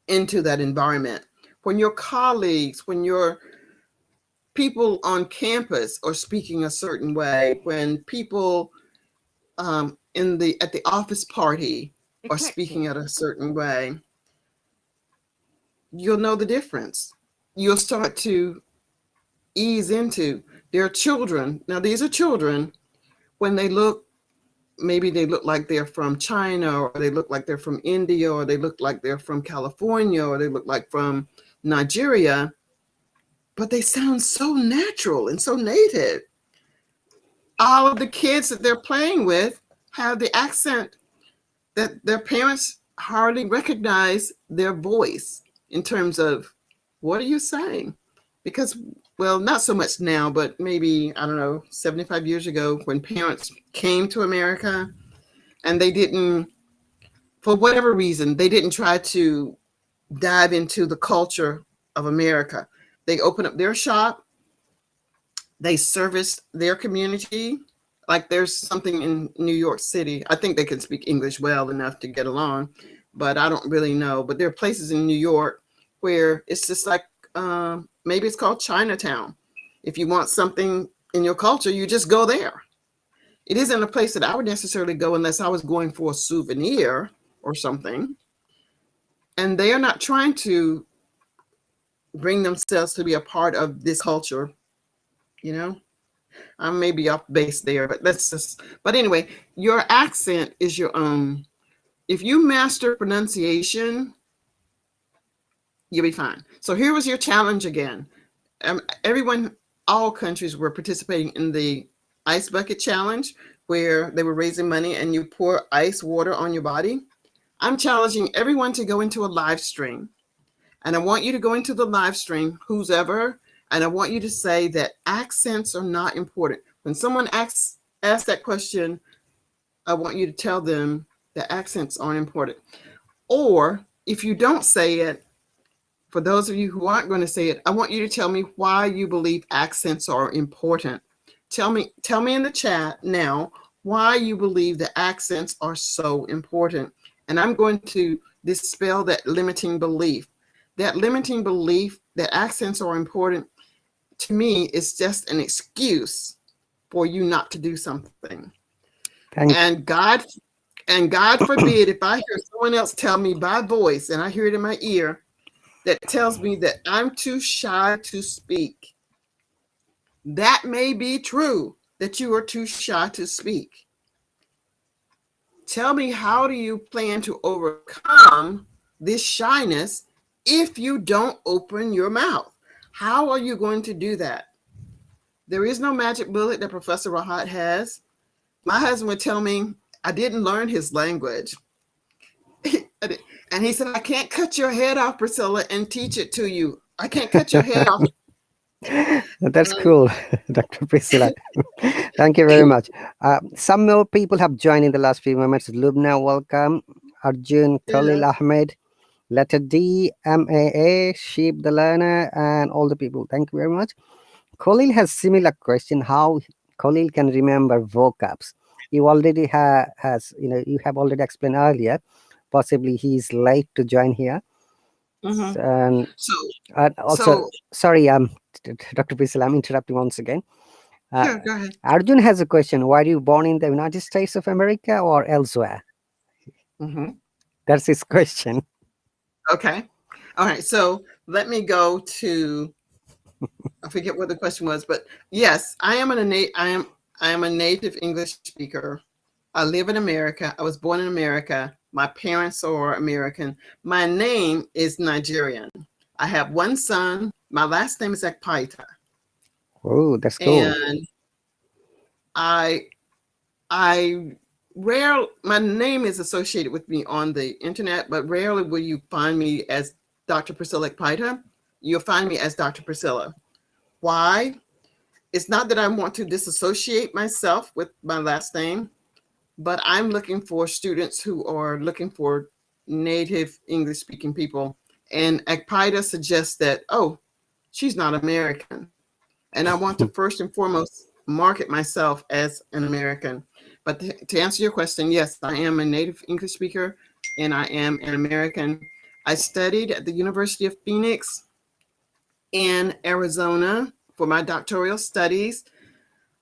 into that environment, when your colleagues, when your people on campus are speaking a certain way, when people at the office party are speaking at a certain way, you'll know the difference. You'll start to ease into. There are children. Now, these are children. When they look maybe they look like they're from China, or they look like they're from India, or they look like they're from California, or they look like from Nigeria, but they sound so natural and so native. All of the kids that they're playing with have the accent that their parents hardly recognize their voice in terms of, what are you saying? Because, well, not so much now, but maybe, I don't know, 75 years ago, when parents came to America and they didn't, for whatever reason, they didn't try to dive into the culture of America. They opened up their shop, they serviced their community. Like, there's something in New York City. I think they can speak English well enough to get along, but I don't really know. But there are places in New York where it's just like, maybe it's called Chinatown. If you want something in your culture, you just go there. It isn't a place that I would necessarily go unless I was going for a souvenir or something. And they are not trying to bring themselves to be a part of this culture, you know? I may be off base there, but that's just, but anyway, your accent is your own. If you master pronunciation, you'll be fine. So here was your challenge again. Everyone, all countries were participating in the ice bucket challenge, where they were raising money and you pour ice water on your body. I'm challenging everyone to go into a live stream. And I want you to go into the live stream, who's ever, and I want you to say that accents are not important. When someone asks that question, I want you to tell them that accents aren't important. Or if you don't say it, for those of you who aren't going to say it, I want you to tell me why you believe accents are important. Tell me in the chat now why you believe the accents are so important. And I'm going to dispel that limiting belief. That limiting belief that accents are important, to me, is just an excuse for you not to do something. Thank And God forbid, if I hear someone else tell me by voice, and I hear it in my ear, that tells me that I'm too shy to speak. That may be true, that you are too shy to speak. Tell me, how do you plan to overcome this shyness if you don't open your mouth? How are you going to do that? There is no magic bullet that Professor Rahat has. My husband would tell me I didn't learn his language. And he said, I can't cut your head off, Priscilla, and teach it to you. I can't cut your head off. That's cool, Dr. Priscilla. Thank you very much. Some more people have joined in the last few moments. Lubna, welcome. Arjun, Khalil Yes. Ahmed, letter D, MAA, Sheep the learner, and all the people. Thank you very much. Khalil has similar question. How Khalil can remember vocabs? You already has, you have already explained earlier. Possibly he's late to join here. Mm-hmm. And So, also, sorry, Dr. Priscilla, I'm interrupting once again. sure, go ahead. Arjun has a question. Were you born in the United States of America or elsewhere? Mm-hmm. That's his question. Okay. All right. So let me go to, I forget what the question was, but yes, I am a native English speaker. I live in America. I was born in America. My parents are American. My name is Nigerian. I have one son. My last name is Ekpaita. Oh, that's cool. And I my name is associated with me on the internet, but rarely will you find me as Dr. Priscilla Ekpaita. You'll find me as Dr. Priscilla. Why? It's not that I want to disassociate myself with my last name, but I'm looking for students who are looking for native English speaking people. And Ekpaita suggests that, oh, she's not American. And I want to first and foremost market myself as an American. But to answer your question, yes, I am a native English speaker and I am an American. I studied at the University of Phoenix in Arizona for my doctoral studies.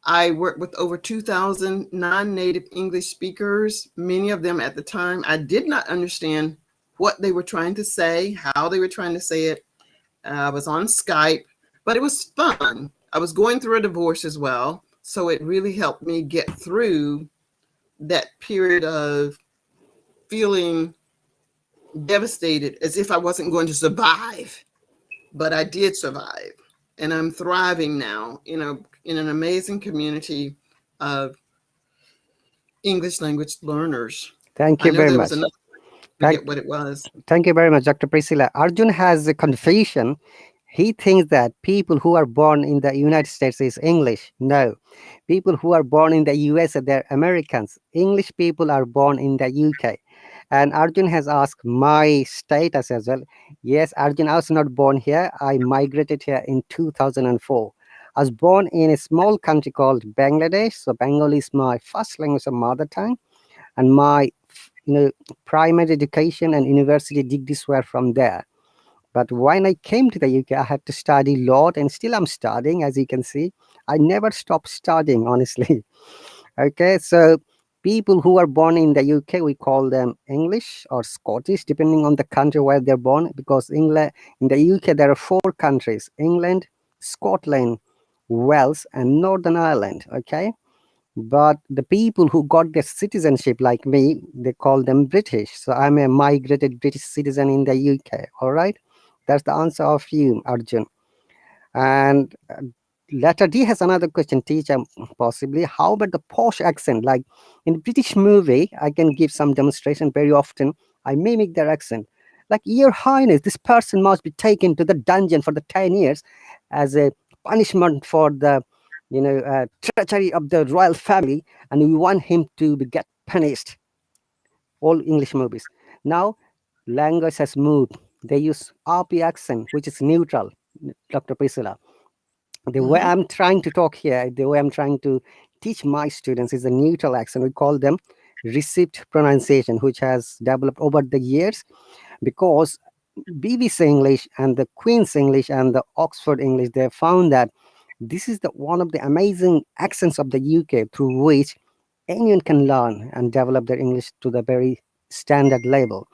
I worked with over 2,000 non-native English speakers. Many of them at the time, I did not understand what they were trying to say, how they were trying to say it. I was on Skype, but it was fun. I was going through a divorce as well, so it really helped me get through that period of feeling devastated as if I wasn't going to survive, but I did survive. And I'm thriving now in an amazing community of English language learners. Thank I you know very there was much. another, Thank, forget what it was. thank you very much, Dr. Priscilla. Arjun has a confusion. He thinks that people who are born in the United States is English. No. People who are born in the USA, they're Americans. English people are born in the UK. And Arjun has asked my status as well. Yes, Arjun, I was not born here. I migrated here in 2004. I was born in a small country called Bangladesh. So Bengali is my first language of mother tongue. And my you know, primary education and university degrees were from there. But when I came to the UK, I had to study a lot, and still I'm studying, as you can see. I never stopped studying, honestly. Okay, so people who are born in the UK, we call them English or Scottish, depending on the country where they're born. Because England, in the UK, there are four countries: England, Scotland, Wales, and Northern Ireland. Okay, but the people who got their citizenship, like me, they call them British. So I'm a migrated British citizen in the UK. All right, that's the answer of you, Arjun. And letter D has another question, teacher, possibly. How about the posh accent? Like in British movie, I can give some demonstration very often. I mimic their accent. Like, Your Highness, this person must be taken to the dungeon for the 10 years as a punishment for the, treachery of the royal family, and we want him to get punished. All English movies. Now, language has moved. They use RP accent, which is neutral, Dr. Priscilla. The way Mm-hmm. I'm trying to talk here, the way I'm trying to teach my students is a neutral accent. We call them received pronunciation, which has developed over the years because BBC English and the Queen's English and the Oxford English, they found that this is the one of the amazing accents of the UK through which anyone can learn and develop their English to the very standard level.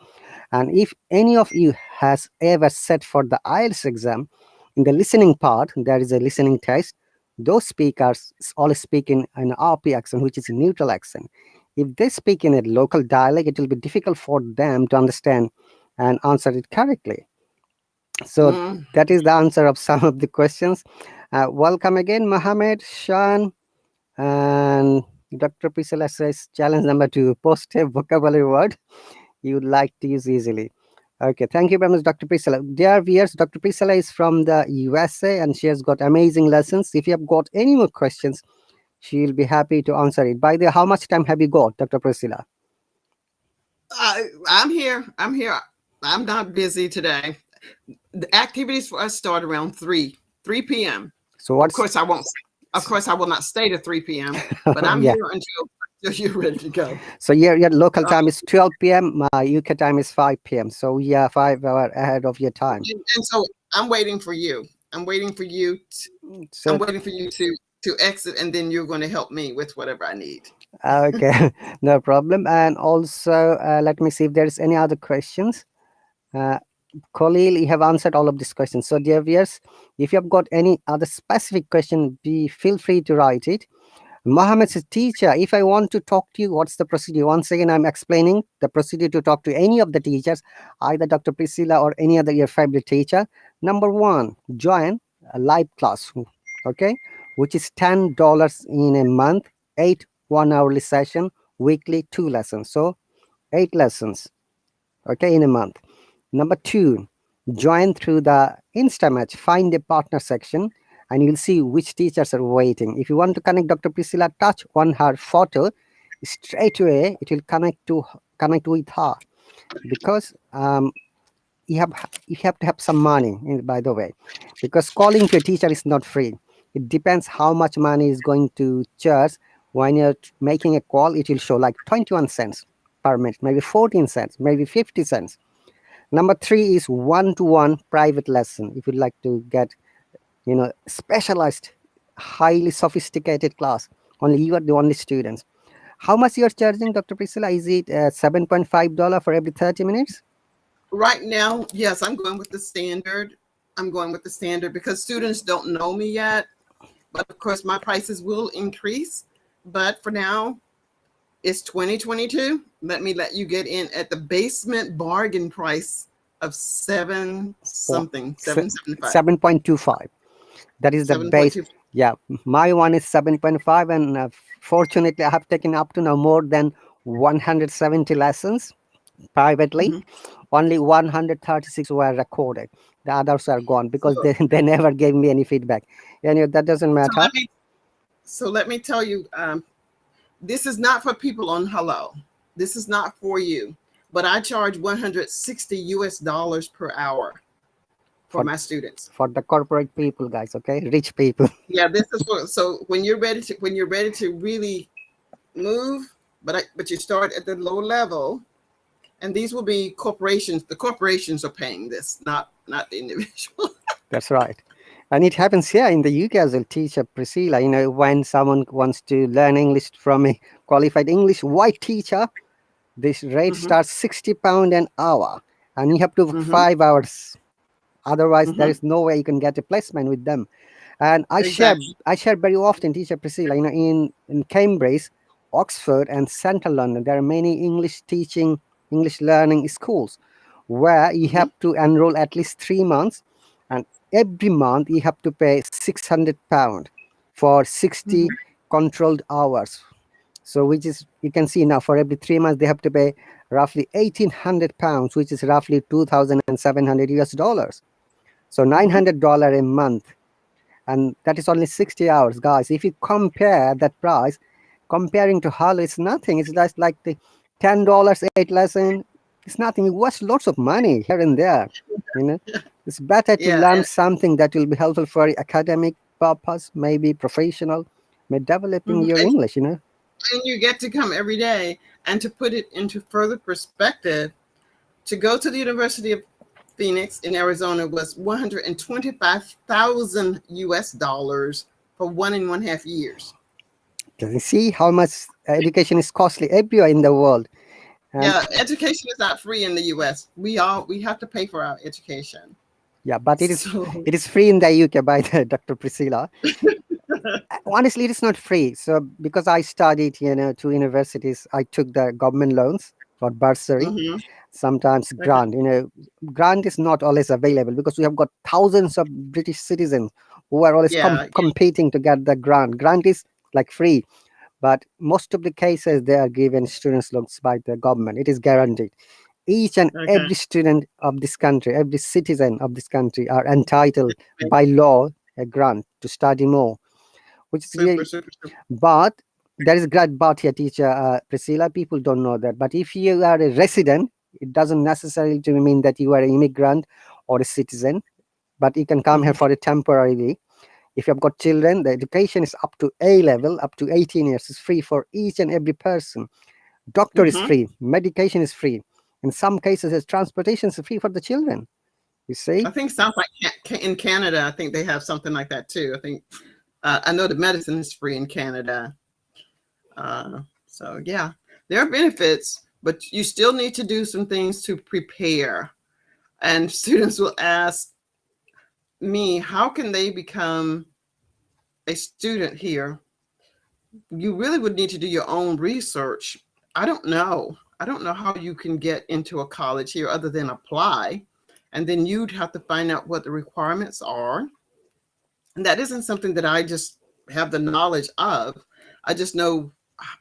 And if any of you has ever sat for the IELTS exam, in the listening part, there is a listening test. Those speakers all speak in an RP accent, which is a neutral accent. If they speak in a local dialect, it will be difficult for them to understand and answer it correctly. So Mm. that is the answer of some of the questions. Welcome again, Mohammed, Sean, and Dr. Priscilla says challenge number 2, post a vocabulary word you would like to use easily. Okay, thank you very much, Dr. Priscilla. Dear viewers, Dr. Priscilla is from the USA and she has got amazing lessons. If you have got any more questions, she will be happy to answer it. By the way, how much time have you got, Dr. Priscilla? I'm here. I'm here. I'm not busy today. The activities for us start around 3 p.m. So Of what's course, I won't. Of course, I will not stay to 3 p.m. But I'm yeah. here until you're ready to go. So your local Uh, time is 12 p.m. My UK time is 5 p.m. So yeah, 5 hours ahead of your time. and so I'm waiting for you. I'm waiting for you. I'm So waiting for you to exit, and then you're going to help me with whatever I need. okay, no problem. And also, let me see if there is any other questions. Uh, Khalil, you have answered all of these questions. So, dear viewers, if you have got any other specific question, be feel free to write it. Mohammed says, teacher, if I want to talk to you, what's the procedure? Once again, I'm explaining the procedure to talk to any of the teachers, either Dr. Priscilla or any other your favorite teacher. Number one, join a live class, okay, which is $10 in a month, 8 1 hourly session, weekly 2 lessons. So 8 lessons, okay, in a month. Number two, join through the Instamatch, find a partner section, and you'll see which teachers are waiting. If you want to connect Dr. Priscilla, touch on her photo, straight away it will connect with her because you have to have some money, by the way, because calling to a teacher is not free. It depends how much money is going to charge. When you're making a call, it will show like 21 cents per minute, maybe 14 cents, maybe 50 cents. Number three is one-to-one private lesson. If you'd like to get, specialized, highly sophisticated class, only you are the only students. How much you are charging, Dr. Priscilla? Is it $7.5 for every 30 minutes? Right now, yes, I'm going with the standard. I'm going with the standard because students don't know me yet. But of course, my prices will increase. But for now, It's 2022. Let me let you get in at the basement bargain price of seven something, 775, 7.25. That is the base. 7.2. Yeah, my one is 7.5, and fortunately, I have taken up to now more than 170 lessons privately. Mhm. Only 136 were recorded. The others are gone So, because they never gave me any feedback. And that doesn't so matter. let me tell you, this is not for people on Hello. This is not for you. But I charge 160 US dollars per hour for for my students. for the corporate people, guys. Okay, rich people. Yeah, this is for, so when you're ready to really move, but you start at the low level, and these will be corporations. The corporations are paying this, not the individual. That's right. And it happens here in the UK as well, teacher Priscilla. When someone wants to learn English from a qualified English white teacher, this rate Mm-hmm, starts £60 an hour, and you have to work mm-hmm, 5 hours. Otherwise, there mm-hmm. is no way you can get a placement with them. And Exactly. I share very often, teacher Priscilla, in Cambridge, Oxford, and Central London, there are many English teaching, English learning schools where you Mm-hmm, have to enroll at least 3 months, and every month you have to pay £600 for mm-hmm, 60 controlled hours. So, which is, you can see now, for every 3 months they have to pay roughly £1,800, which is roughly 2,700 US dollars. So mm-hmm, $900 a month, and that is only 60 hours, guys. If you compare that price, comparing to Halo, it's nothing. It's just like the $10 8 lesson. It's nothing. You waste lots of money here and there. You know, it's better to yeah, learn something that will be helpful for academic purpose, maybe professional, maybe developing mhm. your English. And you get to come every day. And to put it into further perspective, to go to the University of Phoenix in Arizona was 125,000 US dollars for 1.5 years. Can you see how much education is costly everywhere in the world? And Yeah, education is not free in the US. We have to pay for our education. yeah, but So it is free in the UK by the Dr. Priscilla. Honestly, it is not free. So because I studied, 2 universities, I took the government loans or bursary, mhm. sometimes Okay. grant. Grant is not always available because we have got thousands of British citizens who are always Yeah, competing to get the grant. Grant is like free, but most of the cases they are given students loans by the government. It is guaranteed. Each and okay. every student of this country, every citizen of this country are entitled by law a grant to study more, which is Super, really. super, super. But there is a great but here, teacher Priscilla. People don't know that. But if you are a resident, it doesn't necessarily to mean that you are an immigrant or a citizen. But you can come here Mhm, for a temporarily. If you've got children, the education is up to A level, up to 18 years. It's free for each and every person. Doctor is mhm. free. Medication is free. In some cases, transportation is free for the children. You see? I think sounds like in Canada. I think they have something like that too. I think I know the medicine is free in Canada. So yeah, there are benefits, but you still need to do some things to prepare. And students will ask me, how can they become a student here? You really would need to do your own research. I don't know. I don't know how you can get into a college here other than apply. And then you'd have to find out what the requirements are. And that isn't something that I just have the knowledge of. I just know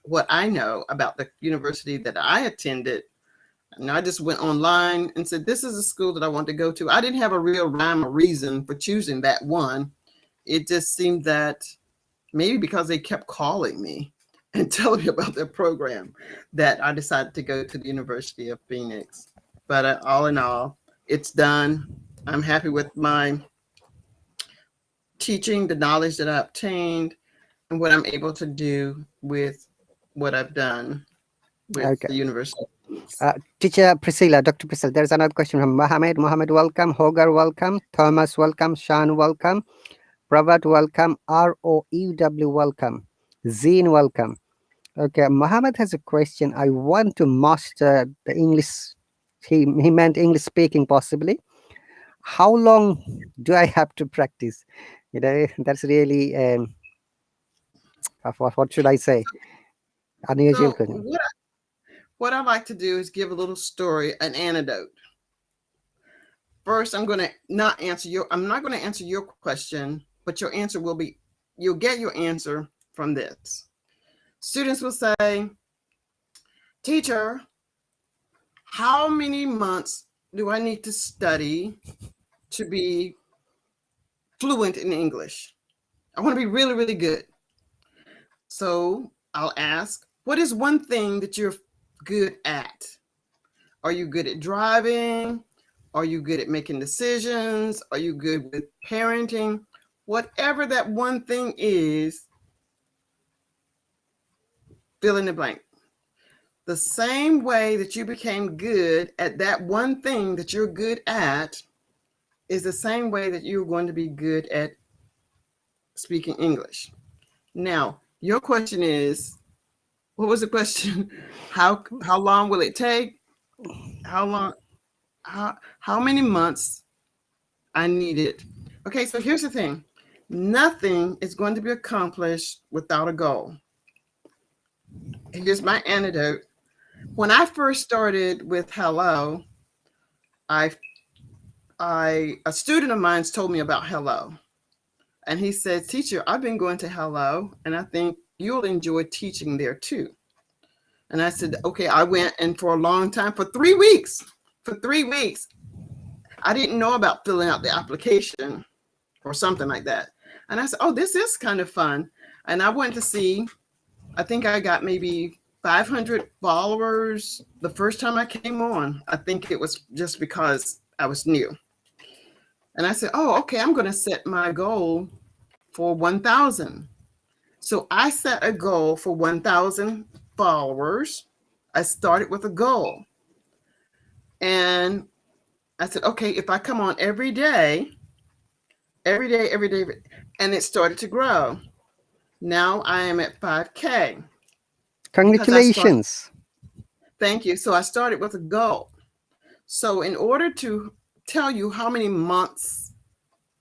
what I know about the university that I attended. And I just went online and said, this is a school that I want to go to. I didn't have a real rhyme or reason for choosing that one. It just seemed that maybe because they kept calling me and telling me about their program that I decided to go to the University of Phoenix. But all in all, it's done. I'm happy with my teaching, the knowledge that I obtained, and what I'm able to do with what I've done with Okay. the university. Teacher Priscilla, Dr. Priscilla, there's another question from Mohammed. Mohammed, welcome. Hogar, welcome. Thomas, welcome. Shan, welcome. Pravat, welcome. ROEW, welcome. Zeen, welcome. Okay, Mohammed has a question. I want to master the English. He meant English speaking, possibly. How long do I have to practice? That's really, what should I say? Unusual So question. what I like to do is give a little story, an anecdote. First, I'm not going to answer your question, but your answer will be, you'll get your answer from this. Students will say, teacher, how many months do I need to study to be fluent in English? I want to be really, really good. So I'll ask, what is one thing that you're good at? Are you good at driving? Are you good at making decisions? Are you good with parenting? Whatever that one thing is, fill in the blank. The same way that you became good at that one thing that you're good at is the same way that you're going to be good at speaking English. Now, your question is, what was the question? How long will it take? How long how many months I need it? Okay, so here's the thing. Nothing is going to be accomplished without a goal. Here's my anecdote. When I first started with Hello, I a student of mine told me about Hello. And he said, teacher, I've been going to Hello and I think you'll enjoy teaching there too. And I said, okay, I went, and for a long time, for 3 weeks, I didn't know about filling out the application or something like that. And I said, oh, this is kind of fun. And I went to see, I think I got maybe 500 followers the first time I came on. I think it was just because I was new. And I said, oh, okay, I'm going to set my goal for 1,000. So I set a goal for 1,000 followers. I started with a goal. And I said, okay, if I come on every day, and it started to grow. Now I am at 5K because I started. Congratulations. Thank you. So I started with a goal. So in order to tell you how many months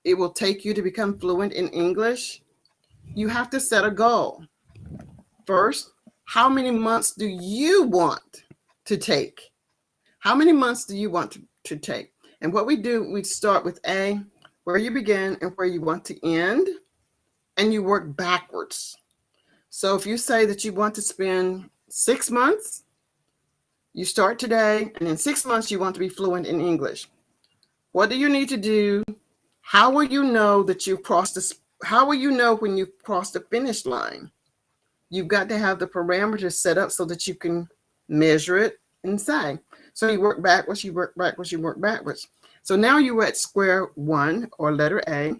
it will take you to become fluent in English, you have to set a goal. First, how many months do you want to take? How many months do you want to take? And what we do, we start with A, where you begin and where you want to end, and you work backwards. So if you say that you want to spend 6 months, you start today, and in 6 months, you want to be fluent in English. What do you need to do? How will you know that you've crossed the, how will you know when you've crossed the finish line? You've got to have the parameters set up so that you can measure it and say. So you work backwards, you work backwards, you work backwards. So now you're at square one, or letter A.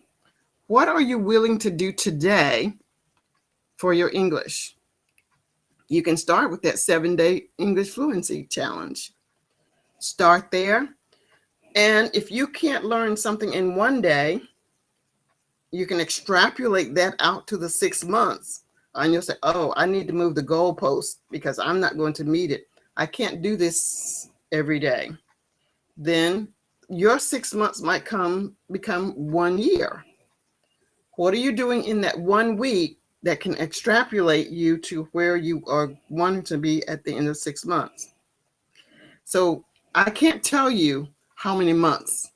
What are you willing to do today for your English? You can start with that 7-day English fluency challenge. Start there. And if you can't learn something in one day, you can extrapolate that out to the 6 months. And you'll say, oh, I need to move the goalpost because I'm not going to meet it. I can't do this every day. Then your 6 months might become 1 year. What are you doing in that 1 week that can extrapolate you to where you are wanting to be at the end of 6 months? So I can't tell you how many months,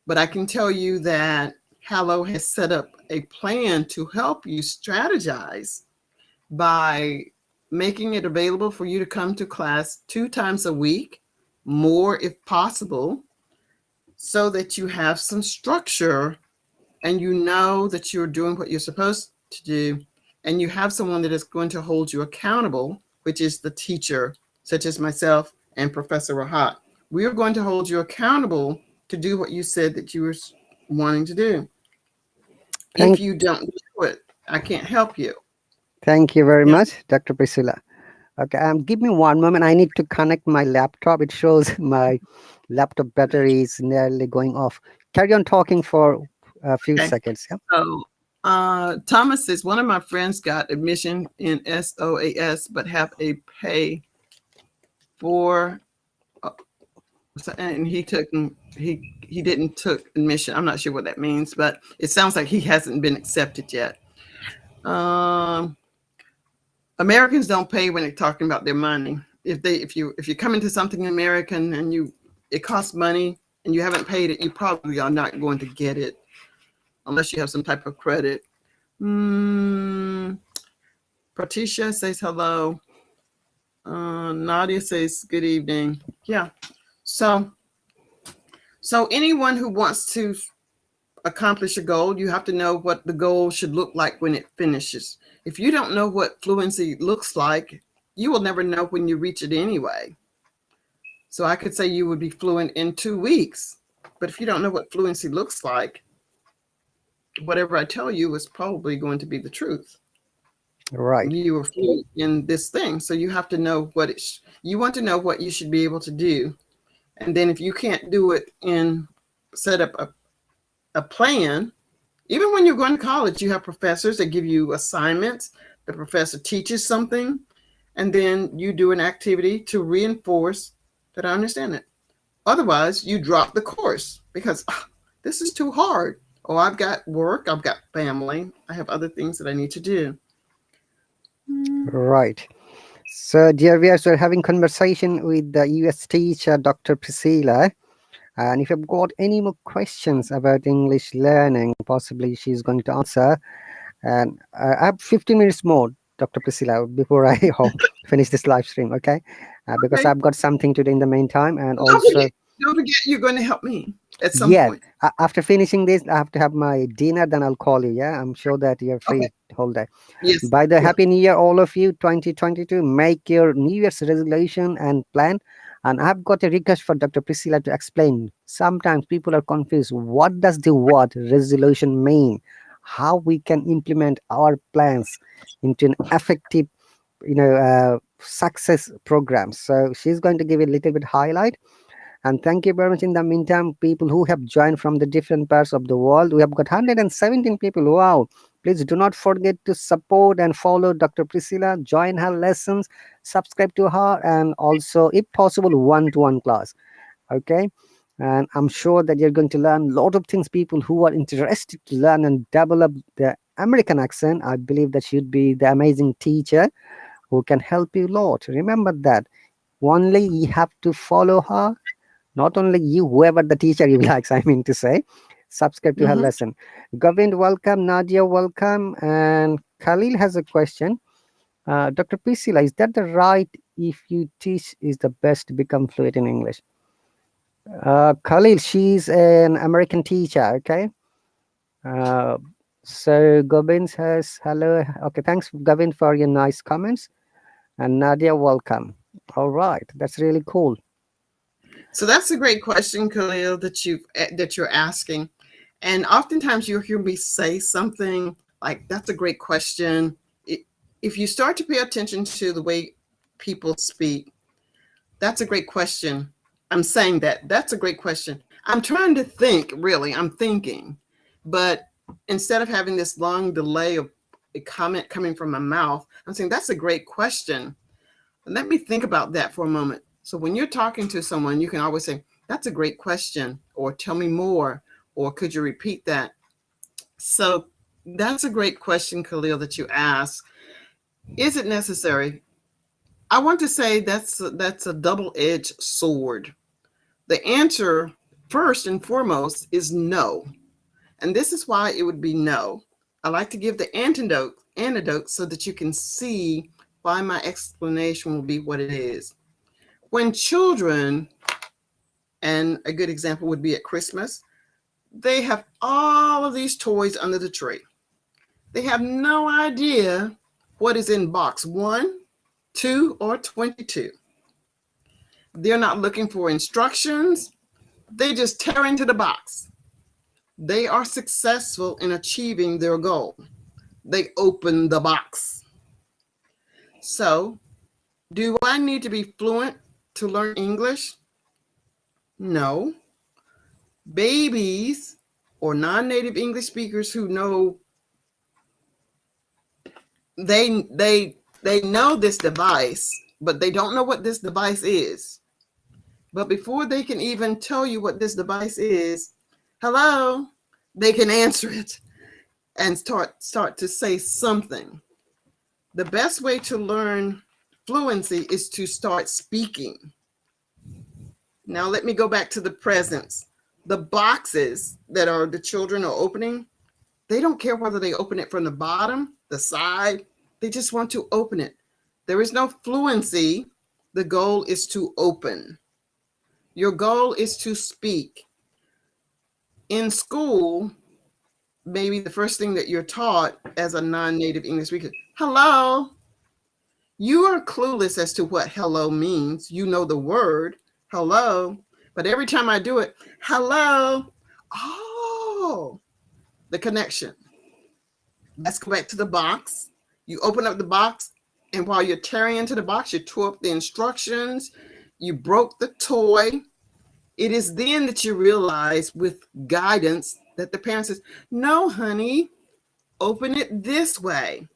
but I can tell you that Hallo has set up a plan to help you strategize by making it available for you to come to class 2 times a week, more if possible, so that you have some structure and you know that you're doing what you're supposed to do, and you have someone that is going to hold you accountable, which is the teacher, such as myself and Professor Rahat. We are going to hold you accountable to do what you said that you were wanting to do. If Thank, you don't do it, I can't help you. thank you very Yeah. much, Dr. Priscilla. Okay, give me one moment. I need to connect my laptop. It shows my laptop battery is nearly going off. Carry on talking for a few Okay. seconds. Yeah. So Thomas says, one of my friends got admission in SOAS, but have a pay for, and he didn't took admission. I'm not sure what that means, but it sounds like he hasn't been accepted yet. Um, Americans don't pay when they're talking about their money. If you come into something American and it costs money and you haven't paid it, you probably are not going to get it unless you have some type of credit. Patricia says hello. Nadia says good evening. Yeah. So anyone who wants to accomplish a goal, you have to know what the goal should look like when it finishes. If you don't know what fluency looks like, you will never know when you reach it anyway. So I could say you would be fluent in 2 weeks, but if you don't know what fluency looks like, whatever I tell you is probably going to be the truth. Right. You were fluent in this thing, so you have to know you want to know what you should be able to do. And then if you can't do it set up a plan, even when you're going to college, you have professors that give you assignments. The professor teaches something, and then you do an activity to reinforce that I understand it. Otherwise, you drop the course because this is too hard. Oh, I've got work, I've got family, I have other things that I need to do. Right. So, dear viewers, we're having conversation with the US teacher, Dr. Priscilla. And if you've got any more questions about English learning, possibly she's going to answer. And I have 15 minutes more, Dr. Priscilla, before I finish this live stream, okay? Because Okay. I've got something to do in the meantime. And Don't also, forget, don't forget you're going to help me at some yeah, point. after finishing this, I have to have my dinner, then I'll call you, yeah? I'm sure that you're Okay. free the whole day. Yes, By the I will. Happy New Year, all of you, 2022. Make your New Year's resolution and plan. And I've got a request for Dr. Priscilla to explain. Sometimes people are confused. What does the word resolution mean? How we can implement our plans into an effective, success program. So she's going to give a little bit highlight. And thank you very much. In the meantime, people who have joined from the different parts of the world, we have got 117 people. Wow. Please do not forget to support and follow Dr. Priscilla, join her lessons, subscribe to her, and also, if possible, one-to-one class. Okay. And I'm sure that you're going to learn a lot of things. People who are interested to learn and develop the American accent, I believe that she'd be the amazing teacher who can help you a lot. Remember that. Only you have to follow her, not only you, whoever the teacher you likes, I mean to say, subscribe to her Mm-hmm. lesson. Govind, welcome. Nadia, welcome. And Khalil has a question. Dr. Priscilla, is that the right if you teach is the best to become fluent in English? Khalil, she's an American teacher, okay? Uh, so Govind says hello. Okay, thanks, Govind, for your nice comments. And Nadia, welcome. All right, that's really cool. So that's a great question, Khalil, that you're asking. And oftentimes you'll hear me say something like, "That's a great question." If you start to pay attention to the way people speak, that's a great question. I'm saying that's a great question. I'm trying to think, really. I'm thinking, but instead of having this long delay of a comment coming from my mouth, I'm saying that's a great question. Let me think about that for a moment. So when you're talking to someone, you can always say, "That's a great question," or "Tell me more," or "Could you repeat that?" So that's a great question, Khalil, that you ask. Is it necessary? I want to say that's a double-edged sword. The answer, first and foremost, is no. And this is why it would be no. I like to give the antidote so that you can see why my explanation will be what it is. When children, and a good example would be at Christmas, they have all of these toys under the tree. They have no idea what is in box 1, 2, or 22. They're not looking for instructions. They just tear into the box. They are successful in achieving their goal. They open the box. So, do I need to be fluent to learn English? No. Babies or non-native English speakers who know they know this device, but they don't know what this device is. But before they can even tell you what this device is, hello, they can answer it and start to say something. The best way to learn fluency is to start speaking. Now, let me go back to the presents. The boxes that are the children are opening, they don't care whether they open it from the bottom, the side, they just want to open it. There is no fluency. The goal is to open. Your goal is to speak. In school, maybe the first thing that you're taught as a non-native English speaker, hello. You are clueless as to what hello means. You know the word hello, but every time I do it, hello, oh, the connection. Let's go back to the box. You open up the box, and while you're tearing into the box, you tore up the instructions, you broke the toy. It is then that you realize with guidance that the parent says, no, honey, open it this way.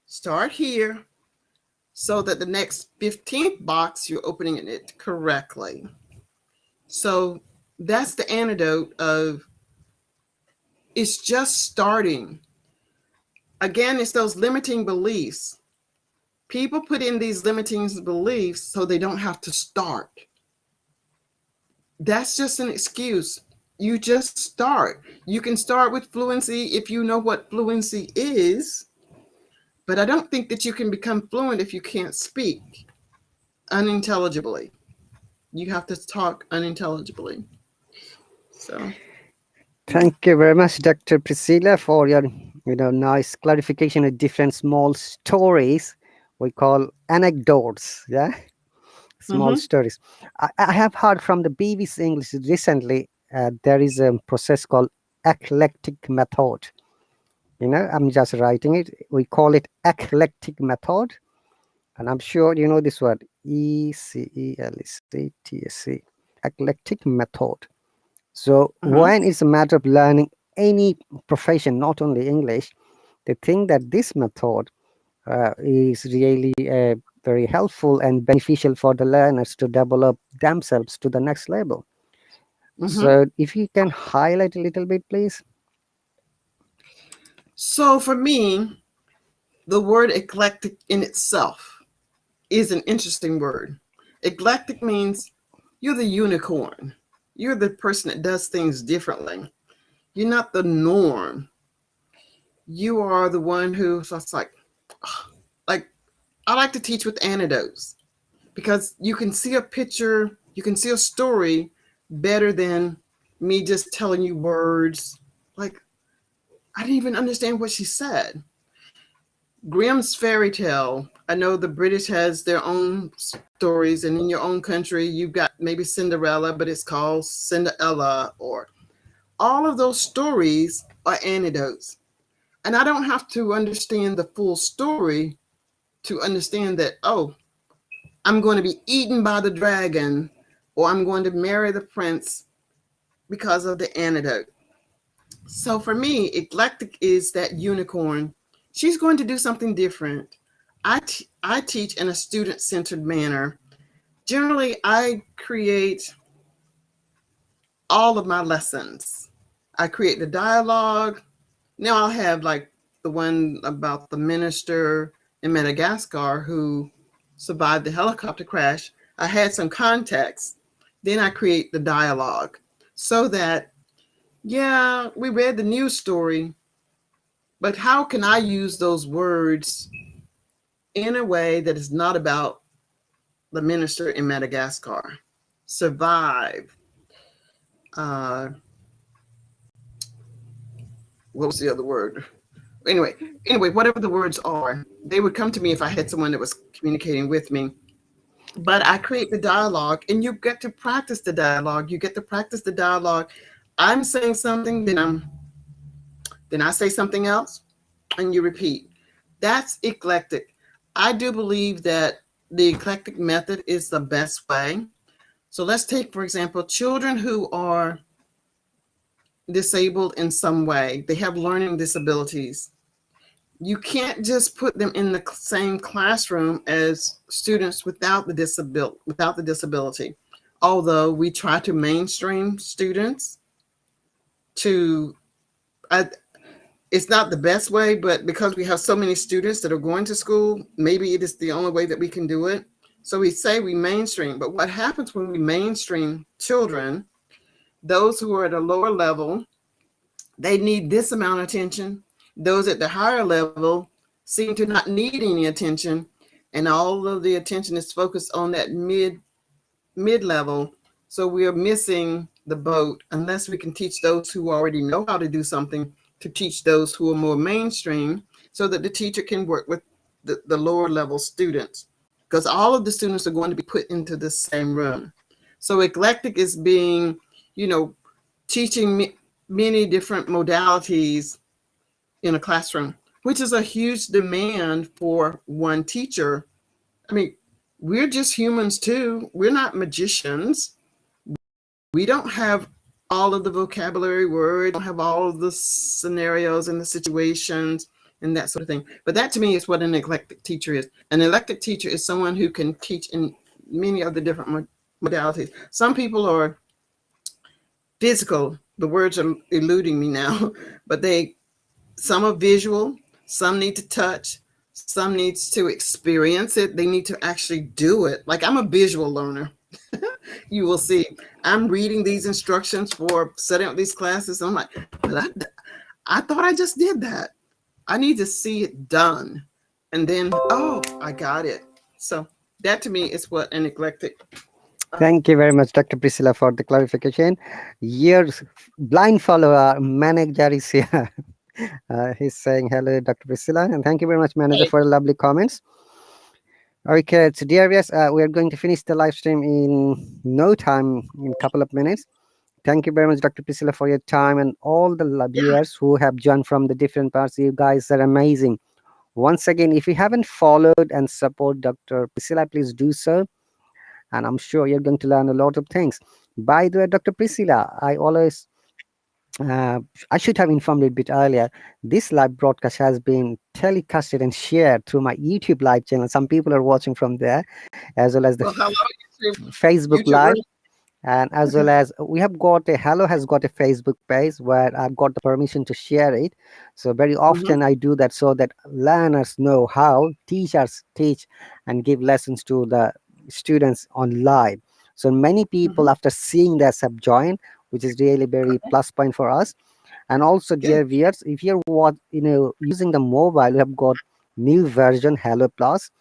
Start here so that the next 15th box, you're opening it correctly. So that's the antidote of it's just starting. Again, it's those limiting beliefs. People put in these limiting beliefs so they don't have to start. That's just an excuse. You just start. You can start with fluency if you know what fluency is, but I don't think that you can become fluent if you can't speak unintelligibly. You have to talk unintelligibly. So, Thank you very much, Dr. Priscilla, for your nice clarification of different small stories we call anecdotes. Yeah, small mm-hmm, stories. I have heard from the BBC English recently. There is a process called eclectic method. I'm just writing it. We call it eclectic method, and I'm sure you know this word, ECELECTSC, eclectic method. So uh-huh, when it's a matter of learning any profession, not only English, they think that this method is really very helpful and beneficial for the learners to develop themselves to the next level. mm-hmm. So if you can highlight a little bit, please. So for me, the word eclectic in itself is an interesting word. Eclectic means you're the unicorn. You're the person that does things differently. You're not the norm. You are the one who, so it's like I like to teach with anecdotes because you can see a picture, you can see a story better than me just telling you words. Like, I didn't even understand what she said. Grimm's fairy tale. I know the British has their own stories, and in your own country, you've got maybe Cinderella, but it's called Cinderella, or all of those stories are anecdotes. And I don't have to understand the full story to understand that, oh, I'm going to be eaten by the dragon, or I'm going to marry the prince because of the anecdote. So for me, eclectic is that unicorn. She's going to do something different. I teach in a student centered manner. Generally, I create all of my lessons. I create the dialogue. Now I'll have like the one about the minister in Madagascar who survived the helicopter crash. I had some context. Then I create the dialogue so that, yeah, we read the news story, but how can I use those words in a way that is not about the minister in Madagascar? Survive. Uh, what was the other word? Anyway, whatever the words are, they would come to me if I had someone that was communicating with me. But I create the dialogue, and you get to practice the dialogue. You get to practice the dialogue. I'm saying something, then I say something else, and you repeat. That's eclectic. I do believe that the eclectic method is the best way. So let's take, for example, children who are disabled in some way. They have learning disabilities. You can't just put them in the same classroom as students without the disability. Although we try to mainstream students to, I, it's not the best way, but because we have so many students that are going to school, maybe it is the only way that we can do it. So we say we mainstream, but what happens when we mainstream children, those who are at a lower level, they need this amount of attention. Those at the higher level seem to not need any attention, and all of the attention is focused on that mid level. So we are missing the boat unless we can teach those who already know how to do something to teach those who are more mainstream, so that the teacher can work with the lower level students, because all of the students are going to be put into the same room. So eclectic is being, you know, teaching many different modalities in a classroom, which is a huge demand for one teacher. I mean, we're just humans too. We're not magicians. We don't have all of the vocabulary words, don't have all of the scenarios and the situations and that sort of thing. But that to me is what an eclectic teacher is. An eclectic teacher is someone who can teach in many of the different modalities. Some people are physical. The words are eluding me now, but some are visual, some need to touch, some needs to experience it. They need to actually do it. Like, I'm a visual learner. You will see. I'm reading these instructions for setting up these classes. I'm like, but I thought I just did that. I need to see it done. And then, oh, I got it. So that to me is what an eclectic. Thank you very much, Dr. Priscilla, for the clarification. Your blind follower manager is here. He's saying hello, Dr. Priscilla, and thank you very much, manager, Hey. for the lovely comments. Okay, so dear viewers, we are going to finish the live stream in no time, in a couple of minutes. Thank you very much, Dr. Priscilla, for your time, and all the Yeah. viewers who have joined from the different parts. You guys are amazing. Once again, if you haven't followed and support Dr. Priscilla, please do so. And I'm sure you're going to learn a lot of things. By the way, Dr. Priscilla, uh, I should have informed you a bit earlier. This live broadcast has been telecasted and shared through my YouTube live channel. Some people are watching from there, as well as the Well, hello, YouTube, Facebook YouTubers. Live, and as well as we have got a Hello has got a Facebook page where I've got the permission to share it. So very Mhm. often I do that so that learners know how teachers teach and give lessons to the students on live. So many Mhm. people after seeing this have joined, which is really very plus point for us. And also, Good. dear viewers, if you're using the mobile, we have got new version Hello Plus.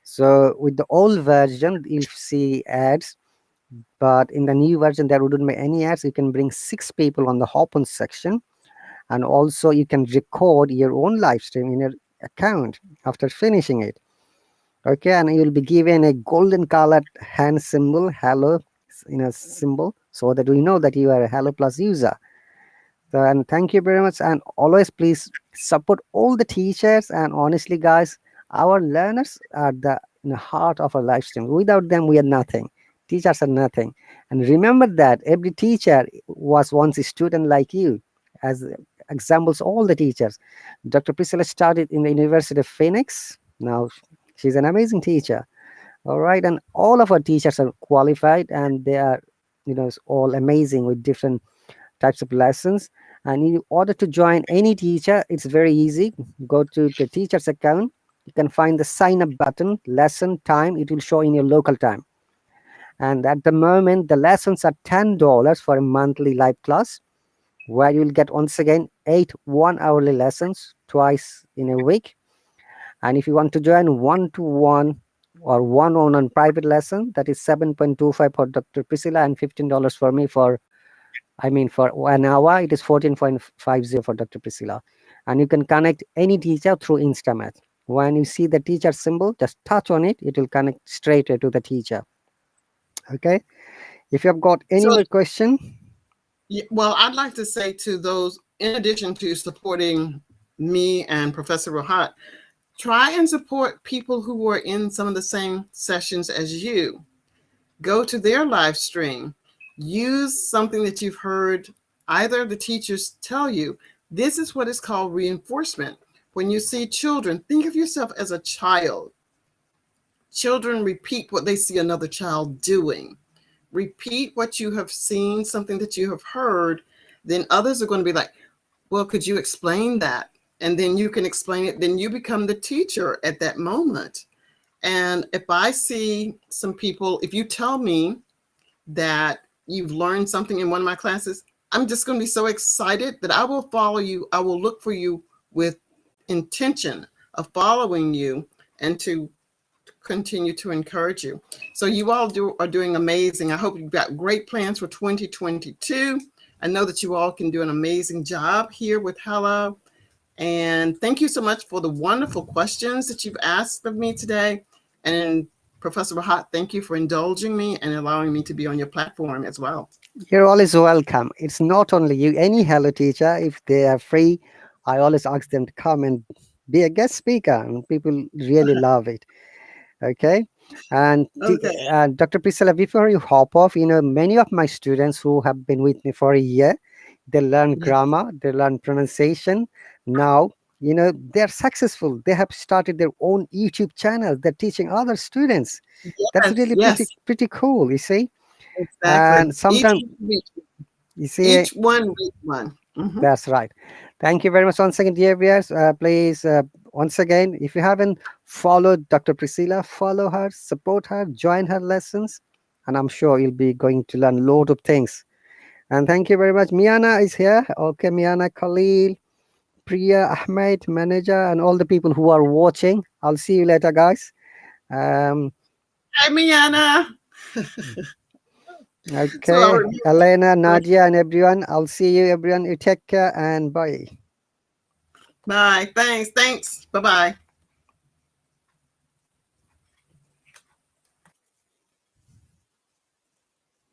So with the old version, you'll see ads, but in the new version, there wouldn't be any ads. You can bring 6 people on the open section, and also you can record your own live stream in your account after finishing it. Okay, and you'll be given a golden colored hand symbol, hello, symbol, so that we know that you are a Hello Plus user. So, and thank you very much. And always please support all the teachers. And honestly, guys, our learners are the heart of our live stream. Without them, we are nothing. Teachers are nothing. And remember that every teacher was once a student like you. As examples, all the teachers. Dr. Priscilla started in the University of Phoenix. Now she's an amazing teacher. All right. And all of our teachers are qualified and they are, all amazing with different types of lessons. And in order to join any teacher, it's very easy. Go to the teacher's account. You can find the sign up button, lesson time. It will show in your local time. And at the moment, the lessons are $10 for a monthly live class, where you'll get once again 8 1 hourly lessons twice in a week. And if you want to join one-to-one or one-on-one private lesson, that is 7.25 for Dr. Priscilla and $15 for me for 1 hour, it is 14.50 for Dr. Priscilla. And you can connect any teacher through Instamat. When you see the teacher symbol, just touch on it. It will connect straight to the teacher. Okay. If you have got any So, more question, yeah, well, I'd like to say to those, in addition to supporting me and Professor Rahat, try and support people who are in some of the same sessions as you. Go to their live stream. Use something that you've heard either of the teachers tell you. This is what is called reinforcement. When you see children, think of yourself as a child. Children repeat what they see another child doing. Repeat what you have seen, something that you have heard. Then others are going to be like, well, could you explain that? and then you can explain it. Then you become the teacher at that moment. And if I see some people, if you tell me that you've learned something in one of my classes, I'm just going to be so excited that I will follow you. I will look for you with intention of following you and to continue to encourage you. So you all are doing amazing. I hope you've got great plans for 2022. I know that you all can do an amazing job here with Hello. And thank you so much for the wonderful questions that you've asked of me today. And Professor Rahat, thank you for indulging me and allowing me to be on your platform as well. You're always welcome. It's not only you, any Hello teacher, if they are free, I always ask them to come and be a guest speaker, and people really love it. Okay. And Okay. Dr. Priscilla, before you hop off, many of my students who have been with me for a year, they learn Yeah. grammar, they learn pronunciation. Now, they're successful. They have started their own YouTube channel. They're teaching other students. That's Yes. really pretty Yes. pretty cool, you see. Exactly. And sometimes you see, Each one reach one. Mhm. that's right. Thank you very much once again, dear viewers. Please, once again, if you haven't followed Dr. Priscilla, follow her, support her, join her lessons, and I'm sure you'll be going to learn a lot of things. And thank you very much. Miana is here. Okay, Miana, Khalil, Priya, Ahmed, manager, and all the people who are watching. I'll see you later, guys. Um, Hi, Miana. So I'll okay, review. Elena, Nadia, and everyone. I'll see you, everyone. You take care and bye. Bye. Thanks. Bye bye.